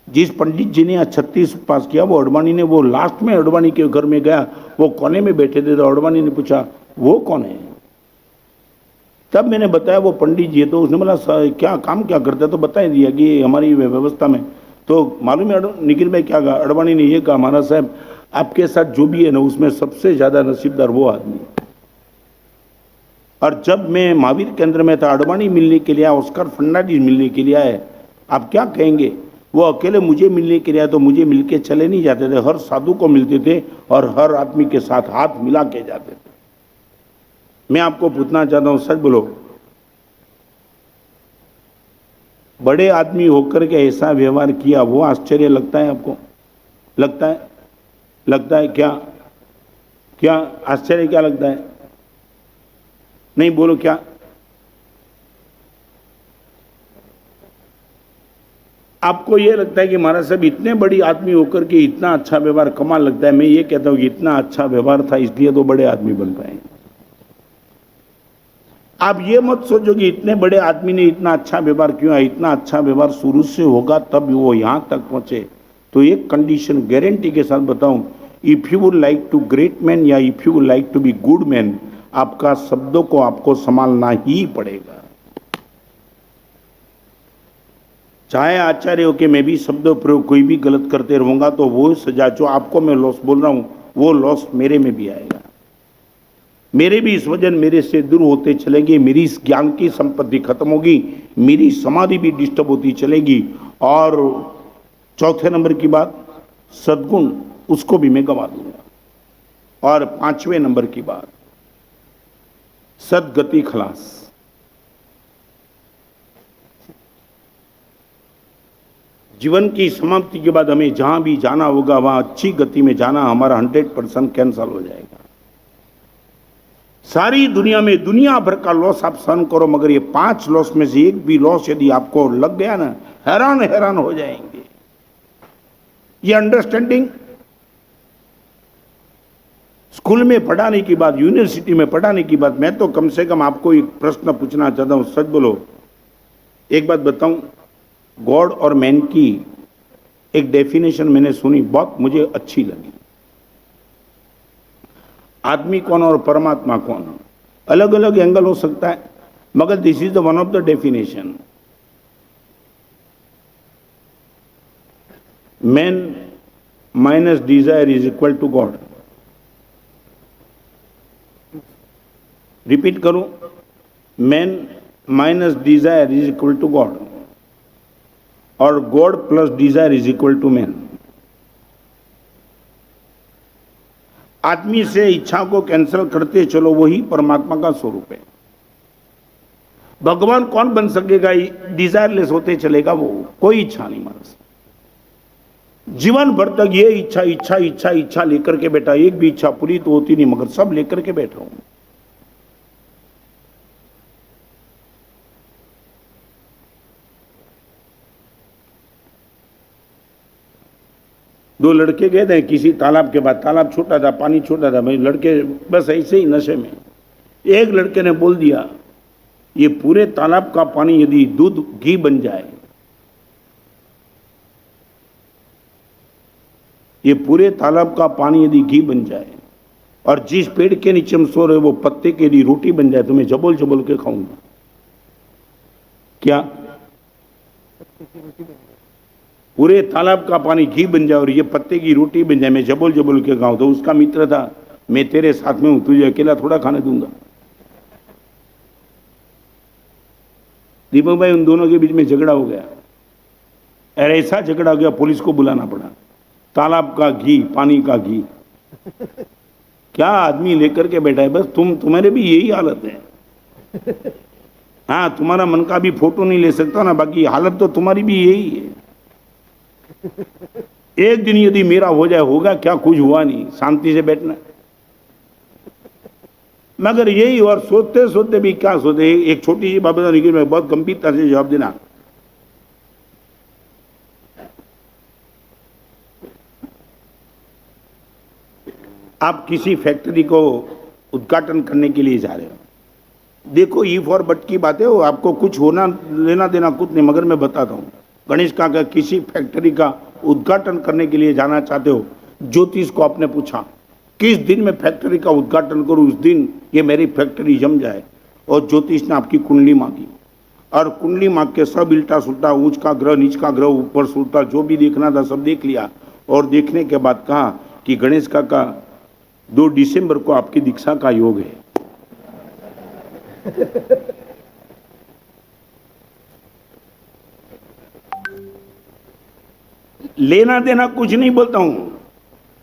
S1: जिस पंडित जी ने आज 36 पास किया, वो अडवाणी ने, वो लास्ट में अडवाणी के घर में गया, वो कोने में बैठे थे, तो अडवाणी ने पूछा वो कौन है? तब मैंने बताया वो पंडित जी है। तो उसने बोला क्या काम क्या करता है? तो बता ही दिया कि हमारी व्यवस्था में। तो मालूम है निखिल भाई क्या कहा? अडवाणी ने ये कहा, महाराज साहब आपके साथ जो भी है ना, उसमें सबसे ज्यादा नसीबदार वो आदमी। और जब मैं महावीर केंद्र में था, अडवाणी मिलने के लिए आया, ऑस्कर फर्नांडिस मिलने के लिए आए, आप क्या कहेंगे? वो अकेले मुझे मिलने के लिए आए तो मुझे मिलके चले नहीं जाते थे, हर साधु को मिलते थे और हर आदमी के साथ हाथ मिला के जाते थे। मैं आपको पूछना चाहता हूं, सच बोलो, बड़े आदमी होकर के ऐसा व्यवहार किया, वो आश्चर्य लगता है आपको? लगता है? लगता है क्या? क्या आश्चर्य क्या लगता है? नहीं बोलो क्या? आपको ये लगता है कि महाराज साहब इतने बड़ी आदमी होकर के इतना अच्छा व्यवहार कमाल लगता है? मैं ये कहता हूं कि इतना अच्छा व्यवहार था इसलिए तो बड़े आदमी बन पाए। आप ये मत सोचो कि इतने बड़े आदमी ने इतना अच्छा व्यवहार क्यों है। इतना अच्छा व्यवहार शुरू से होगा तब वो यहां तक पहुंचे। तो एक कंडीशन गारंटी के साथ बताऊं, if you would like to great man या if you would like to be good man, आपका शब्दों को आपको संभालना ही पड़ेगा। चाहे आचार्य हो के मैं भी शब्द प्रयोग कोई भी गलत करते रहूंगा तो वो सजा जो आपको मैं लॉस बोल रहा हूं, वो लॉस मेरे में भी आएगा। मेरे भी इस वजन मेरे से दूर होते चलेंगे, मेरी इस ज्ञान की संपत्ति खत्म होगी, मेरी समाधि भी डिस्टर्ब होती चलेगी। और चौथे नंबर की बात, सद्गुण, उसको भी मैं गंवा दूंगा। और 5वें नंबर की बात, सदगति खलास। जीवन की समाप्ति के बाद हमें जहां भी जाना होगा वहां अच्छी गति में जाना, हमारा 100% कैंसल हो जाएगा। सारी दुनिया में दुनिया भर का लॉस आप सहन करो, मगर ये 5 लॉस में से एक भी लॉस यदि आपको लग गया ना, हैरान हैरान हो जाएंगे। ये अंडरस्टैंडिंग स्कूल में पढ़ाने की बात, यूनिवर्सिटी में पढ़ाने की बात। मैं तो कम से कम आपको एक प्रश्न पूछना चाहता हूं, सच बोलो, एक बात बताऊं, गॉड और मैन की एक डेफिनेशन मैंने सुनी, बहुत मुझे अच्छी लगी। आदमी कौन और परमात्मा कौन, अलग अलग एंगल हो सकता है, मगर this is the one of the definition. Man minus desire is equal to god. Repeat करूं, man minus desire is equal to god, और god plus desire is equal to man. आदमी से इच्छा को कैंसिल करते चलो, वही परमात्मा का स्वरूप है। भगवान कौन बन सकेगा? डिजायरलेस होते चलेगा वो, कोई इच्छा नहीं मानस। जीवन भर तक ये इच्छा इच्छा इच्छा इच्छा लेकर के बैठा, एक भी इच्छा पूरी तो होती नहीं, मगर सब लेकर के बैठा हूं। दो लड़के गए थे किसी तालाब के बाद, तालाब छोटा था, पानी छोटा था, भाई लड़के बस ऐसे ही नशे में, एक लड़के ने बोल दिया ये पूरे तालाब का पानी यदि दूध घी बन जाए, ये पूरे तालाब का पानी यदि घी बन जाए और जिस पेड़ के नीचे हम सो रहे वो पत्ते के लिए रोटी बन जाए तो मैं जबोल जबोल के खाऊंगा। क्या
S2: पत्ते की रोटी बन गई।
S1: पूरे तालाब का पानी घी बन जाए और ये पत्ते की रोटी बन जाए, मैं जबोल जबोल के खाऊं? तो उसका मित्र था, मैं तेरे साथ में हूं, तुझे अकेला थोड़ा खाने दूंगा। दीपक भाई उन दोनों के बीच में झगड़ा हो गया, और ऐसा झगड़ा हो गया पुलिस को बुलाना पड़ा। तालाब का घी, पानी का घी, क्या आदमी लेकर के बैठा है। बस तुम्हारे भी यही हालत है। हाँ, तुम्हारा मन का भी फोटो नहीं ले सकता ना, बाकी हालत तो तुम्हारी भी यही है। एक दिन यदि मेरा हो जाए, होगा क्या, कुछ हुआ नहीं, शांति से बैठना। मगर यही, और सोचते सोचते भी क्या सोचते, एक छोटी सी बाबा निकल में बहुत गंभीरता से जवाब देना। आप किसी फैक्ट्री को उद्घाटन करने के लिए जा रहे हो, देखो ई फॉर बट की बात है, वो आपको कुछ होना लेना देना कुछ नहीं, मगर मैं बताता हूँ। गणेश काका किसी फैक्ट्री का उद्घाटन करने के लिए जाना चाहते हो, ज्योतिष को आपने पूछा किस दिन मैं फैक्ट्री का उद्घाटन करूं, उस दिन ये मेरी फैक्ट्री जम जाए, और ज्योतिष ने आपकी कुंडली मांगी, और कुंडली मांग के सब उल्टा सुल्टा, ऊंच का ग्रह नीच का ग्रह ऊपर सुल्टा जो भी देखना था सब देख लिया, और देखने के बाद कहा कि गणेश काका 2 दिसंबर को आपकी दीक्षा का योग है। लेना देना कुछ नहीं बोलता हूं,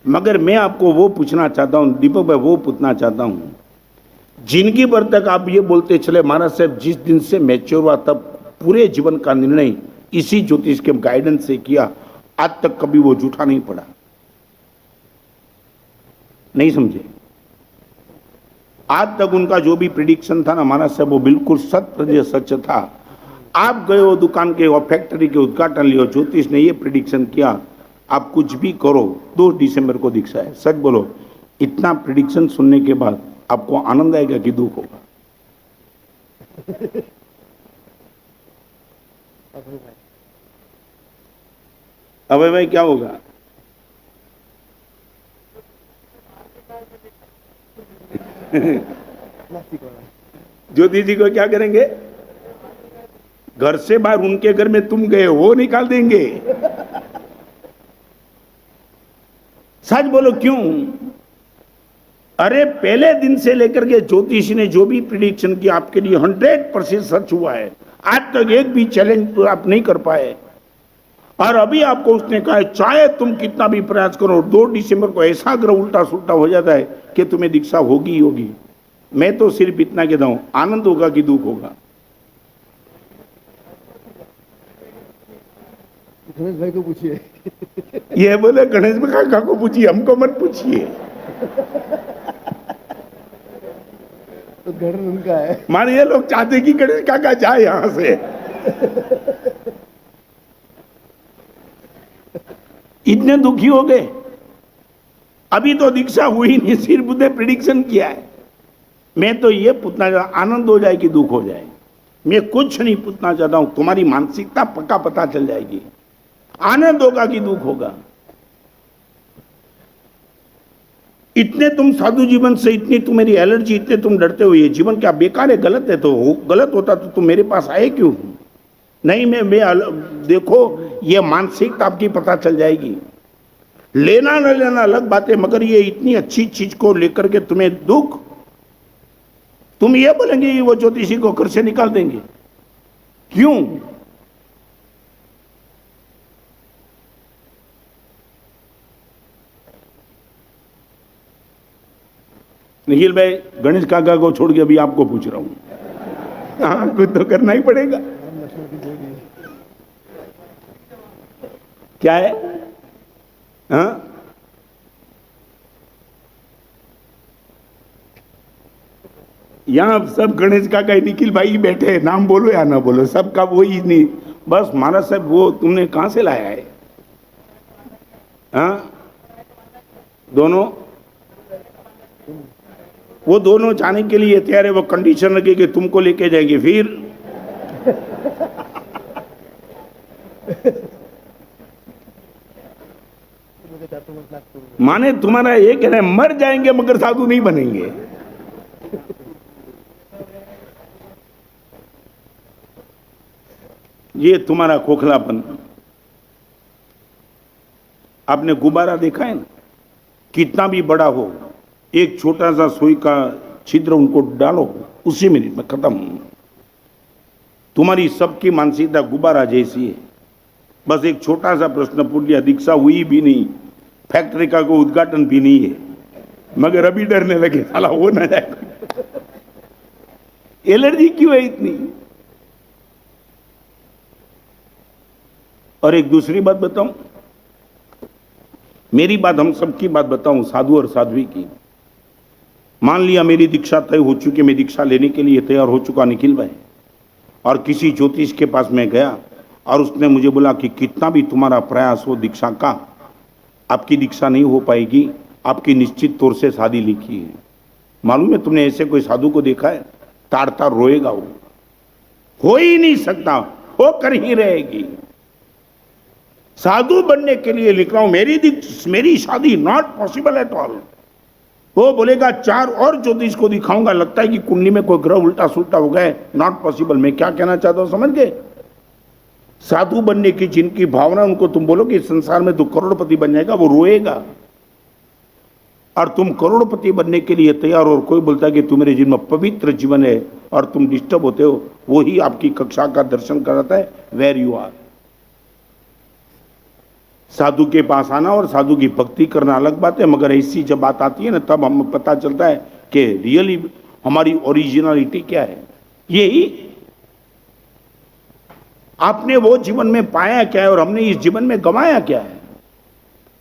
S1: मगर मैं आपको वो पूछना चाहता हूं दीपक भाई, वो पूछना चाहता हूं जिंदगी भर तक आप ये बोलते चले महाराज साहब जिस दिन से मैच्योर हुआ तब पूरे जीवन का निर्णय इसी ज्योतिष के गाइडेंस से किया, आज तक कभी वो झूठा नहीं पड़ा। नहीं समझे? आज तक उनका जो भी प्रिडिक्शन था ना महाराज साहब, वो बिल्कुल 100% सच था। आप गए हो दुकान के और फैक्ट्री के उद्घाटन लियो, ज्योतिष ने ये प्रिडिक्शन किया, आप कुछ भी करो 2 दिसंबर को दीक्षा है। सच बोलो, इतना प्रिडिक्शन सुनने के बाद आपको आनंद आएगा कि दुख होगा? अभय भाई क्या होगा? ज्योतिष जी को क्या करेंगे? घर से बाहर उनके घर में तुम गए वो निकाल देंगे। सच बोलो क्यों? अरे पहले दिन से लेकर के ज्योतिषी ने जो भी प्रिडिक्शन किया आपके लिए 100% सच हुआ है। आज तक एक भी चैलेंज आप नहीं कर पाए, और अभी आपको उसने कहा है चाहे तुम कितना भी प्रयास करो, 2 दिसंबर को ऐसा ग्रह उल्टा सुल्टा हो जाता है कि तुम्हें दीक्षा होगी ही होगी। मैं तो सिर्फ इतना कहता हूं, आनंद होगा कि दुख होगा?
S2: गणेश भाई को पूछिए।
S1: ये बोले गणेश काका को पूछिए, हमको मत पूछिए।
S2: तो घर उनका है।
S1: मान ये लोग चाहते कि गणेश काका जाए यहां से। इतने दुखी हो गए, अभी तो दीक्षा हुई नहीं, सिर्फ उन्हें प्रिडिक्शन किया है। मैं तो ये पूछना चाहता, आनंद हो जाए कि दुख हो जाए? मैं कुछ नहीं पूछना चाहता हूं, तुम्हारी मानसिकता पक्का पता चल जाएगी। आनंद होगा कि दुख होगा? इतने तुम साधु जीवन से, इतनी तुम्हारी एलर्जी, इतने तुम डरते हो, ये जीवन क्या बेकार है, गलत है? तो गलत होता तो तुम मेरे पास आए क्यों? नहीं, मैं देखो ये मानसिकता आपकी पता चल जाएगी। लेना न लेना अलग बात है, मगर ये इतनी अच्छी चीज को लेकर के तुम्हें दुख, तुम ये बोलेंगे कि वो ज्योतिषी को घर से निकाल देंगे, क्यों? निखिल भाई, गणेश काका को छोड़ के अभी आपको पूछ रहा हूं। हाँ, कुछ तो करना ही पड़ेगा। क्या है? हाँ, यहां सब गणेश काका निखिल भाई बैठे हैं, नाम बोलो या ना बोलो, सबका वही नहीं। बस महाराज साहब वो तुमने कहां से लाया है? हाँ, दोनों, वो दोनों जाने के लिए तैयार है। वो कंडीशन रखे कि तुमको लेके जाएंगे, फिर माने तुम्हारा ये कहना है मर जाएंगे मगर साधु नहीं बनेंगे। ये तुम्हारा खोखलापन। आपने गुब्बारा देखा है ना, कितना भी बड़ा हो, एक छोटा सा सुई का छिद्र उनको डालो, उसी मिनट में खत्म। तुम्हारी सबकी मानसिकता गुब्बारा जैसी है। बस एक छोटा सा प्रश्न पूछ लिया, दीक्षा हुई भी नहीं, फैक्ट्री का कोई उद्घाटन भी नहीं है, मगर अभी डरने लगे साला हो ना जाए। एलर्जी क्यों है इतनी? और एक दूसरी बात बताऊं, मेरी बात, हम सबकी बात बताऊं, साधु और साध्वी की। मान लिया मेरी दीक्षा तय हो चुकी, मैं दीक्षा लेने के लिए तैयार हो चुका निखिल भाई, और किसी ज्योतिष के पास मैं गया और उसने मुझे बोला कि कितना भी तुम्हारा प्रयास हो दीक्षा का, आपकी दीक्षा नहीं हो पाएगी, आपकी निश्चित तौर से शादी लिखी है। मालूम है तुमने ऐसे कोई साधु को देखा है? तार तार रोएगा वो, हो ही नहीं सकता, हो कर ही रहेगी। साधु बनने के लिए लिख रहा हूं, मेरी शादी नॉट पॉसिबल एट ऑल। वो बोलेगा चार और ज्योतिष को दिखाऊंगा, लगता है कि कुंडली में कोई ग्रह उल्टा सुल्टा हो गया, नॉट पॉसिबल। मैं क्या कहना चाहता हूं समझ गए? साधु बनने की जिनकी भावना, उनको तुम बोलो कि संसार में तू करोड़पति बन जाएगा, वो रोएगा। और तुम करोड़पति बनने के लिए तैयार, और कोई बोलता है कि तुम्हारे जीवन में पवित्र जीवन है और तुम डिस्टर्ब होते हो, वो ही आपकी कक्षा का दर्शन कराता है वेर यू आर। साधु के पास आना और साधु की भक्ति करना अलग बात है, मगर ऐसी जब बात आती है ना, तब हमें पता चलता है कि रियली हमारी ओरिजिनलिटी क्या है। यही आपने वो जीवन में पाया क्या है और हमने इस जीवन में गंवाया क्या है?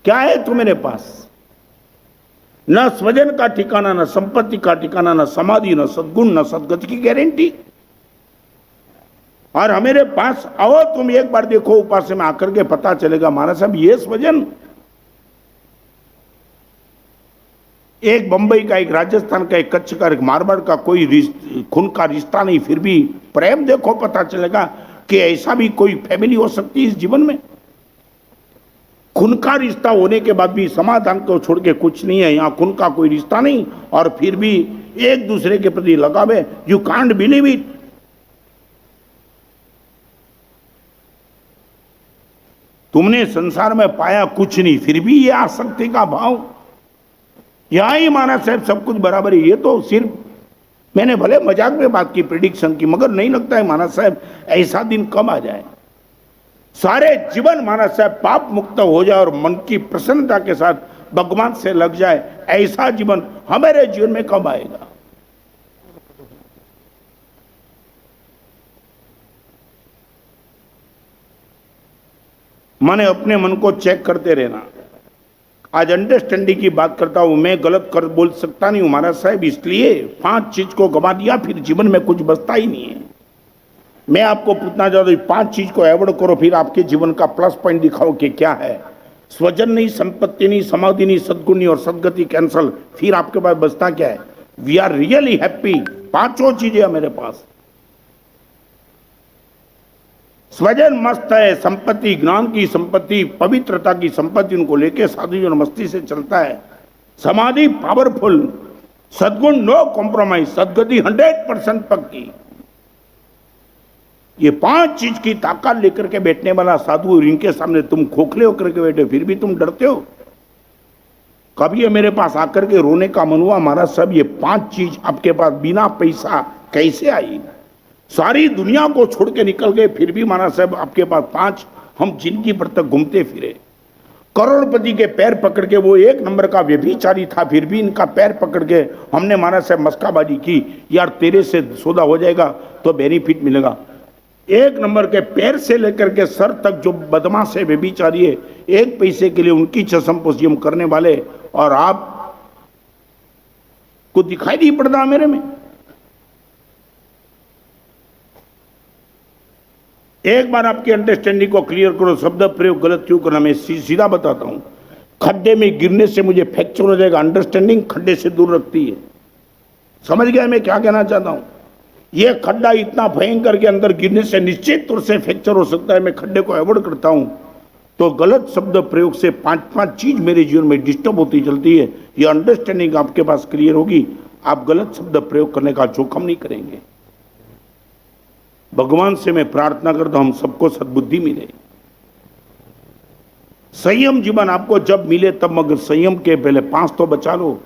S1: क्या है तुम्हारे पास? न स्वजन का ठिकाना, न संपत्ति का ठिकाना, न समाधि, न सद्गुण, न सदगति की गारंटी। और हमारे पास आओ, तुम एक बार देखो उपास्य में आकर के, पता चलेगा महाराज साहब ये स्वजन, एक बंबई का, एक राजस्थान का, एक कच्छ का, एक मारवाड़ का, कोई खून का रिश्ता नहीं, फिर भी प्रेम देखो, पता चलेगा कि ऐसा भी कोई फैमिली हो सकती है इस जीवन में। खून का रिश्ता होने के बाद भी समाधान को छोड़ के कुछ नहीं है यहाँ, खून का कोई रिश्ता नहीं और फिर भी एक दूसरे के प्रति लगाव है। You can't believe it. तुमने संसार में पाया कुछ नहीं, फिर भी ये आसक्ति का भाव, यहां ही माना साहब सब कुछ बराबर है। ये तो सिर्फ मैंने भले मजाक में बात की, प्रिडिक्शन की, मगर नहीं लगता है महाराज साहब ऐसा दिन कब आ जाए, सारे जीवन महाराज साहब पाप मुक्त हो जाए और मन की प्रसन्नता के साथ भगवान से लग जाए, ऐसा जीवन हमारे जीवन में कब आएगा? माने अपने मन को चेक करते रहना। आज अंडरस्टैंडिंग की बात करता हूं, मैं गलत कर बोल सकता नहीं हूं महाराज साहब, इसलिए 5 चीज को गवा दिया, फिर जीवन में कुछ बचता ही नहीं है। मैं आपको पूछना चाहता हूं, 5 चीज को अवॉइड करो, फिर आपके जीवन का प्लस पॉइंट दिखाओ कि क्या है। स्वजन नहीं, संपत्ति नहीं, समाधि नहीं, सद्गुण नहीं और सदगति कैंसल, फिर आपके पास बचता क्या है? We are really happy. 5 चीजें है मेरे पास। स्वजन मस्त है, संपत्ति ज्ञान की संपत्ति, पवित्रता की संपत्ति, उनको लेके साधु जन मस्ती से चलता है। समाधि पावरफुल, सद्गुण नो कॉम्प्रोमाइज, सदगति 100% पक्की। ये 5 चीज की ताकत लेकर के बैठने वाला साधु, इनके सामने तुम खोखले होकर के बैठे, फिर भी तुम डरते हो। कभी मेरे पास आकर के रोने का मन हुआ महाराज साहब ये 5 चीज आपके पास बिना पैसा कैसे आई? सारी दुनिया को छोड़ के निकल गए, फिर भी महाराज साहब आपके पास 5, हम जिंदगी भर तक घूमते फिरे। करोड़पति के पैर पकड़ के, वो 1 नंबर का व्यभिचारी था, फिर भी इनका पैर पकड़ के हमने महाराज साहब मस्काबाजी की, यार तेरे से सौदा हो जाएगा तो बेनिफिट मिलेगा। 1 नंबर के पैर से लेकर के सर तक जो बदमाश है, व्यभिचारी है, 1 पैसे के लिए उनकी चसमपोशी हम करने वाले, और आप को दिखाई नहीं पड़ता मेरे में। एक बार आपकी अंडरस्टैंडिंग को क्लियर करो, शब्द प्रयोग गलत क्यों करना, मैं सीधा बताता हूं। खड्डे में गिरने से मुझे फ्रैक्चर हो जाएगा, अंडरस्टैंडिंग खड्डे से दूर रखती है। समझ गया मैं क्या कहना चाहता हूं? यह खड्डा इतना भयंकर के अंदर गिरने से निश्चित तौर से फ्रैक्चर हो सकता है, मैं खड्डे को अवॉइड करता हूं। तो गलत शब्द प्रयोग से 5-5 चीज मेरे जीवन में डिस्टर्ब होती चलती है। यह अंडरस्टैंडिंग आपके पास क्लियर होगी, आप गलत शब्द प्रयोग करने का जोखम नहीं करेंगे। भगवान से मैं प्रार्थना करता हूं हम सबको सद्बुद्धि मिले, संयम जीवन आपको जब मिले तब, मगर संयम के पहले 5 तो बचा लो,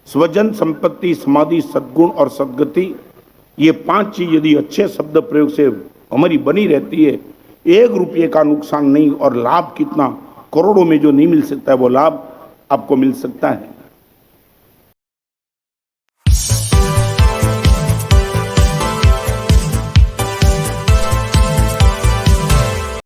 S1: स्वजन, संपत्ति, समाधि, सद्गुण और सद्गति। ये 5 चीज यदि अच्छे शब्द प्रयोग से हमारी बनी रहती है, 1 रुपये का नुकसान नहीं, और लाभ कितना करोड़ों में जो नहीं मिल सकता है वो लाभ आपको मिल सकता है।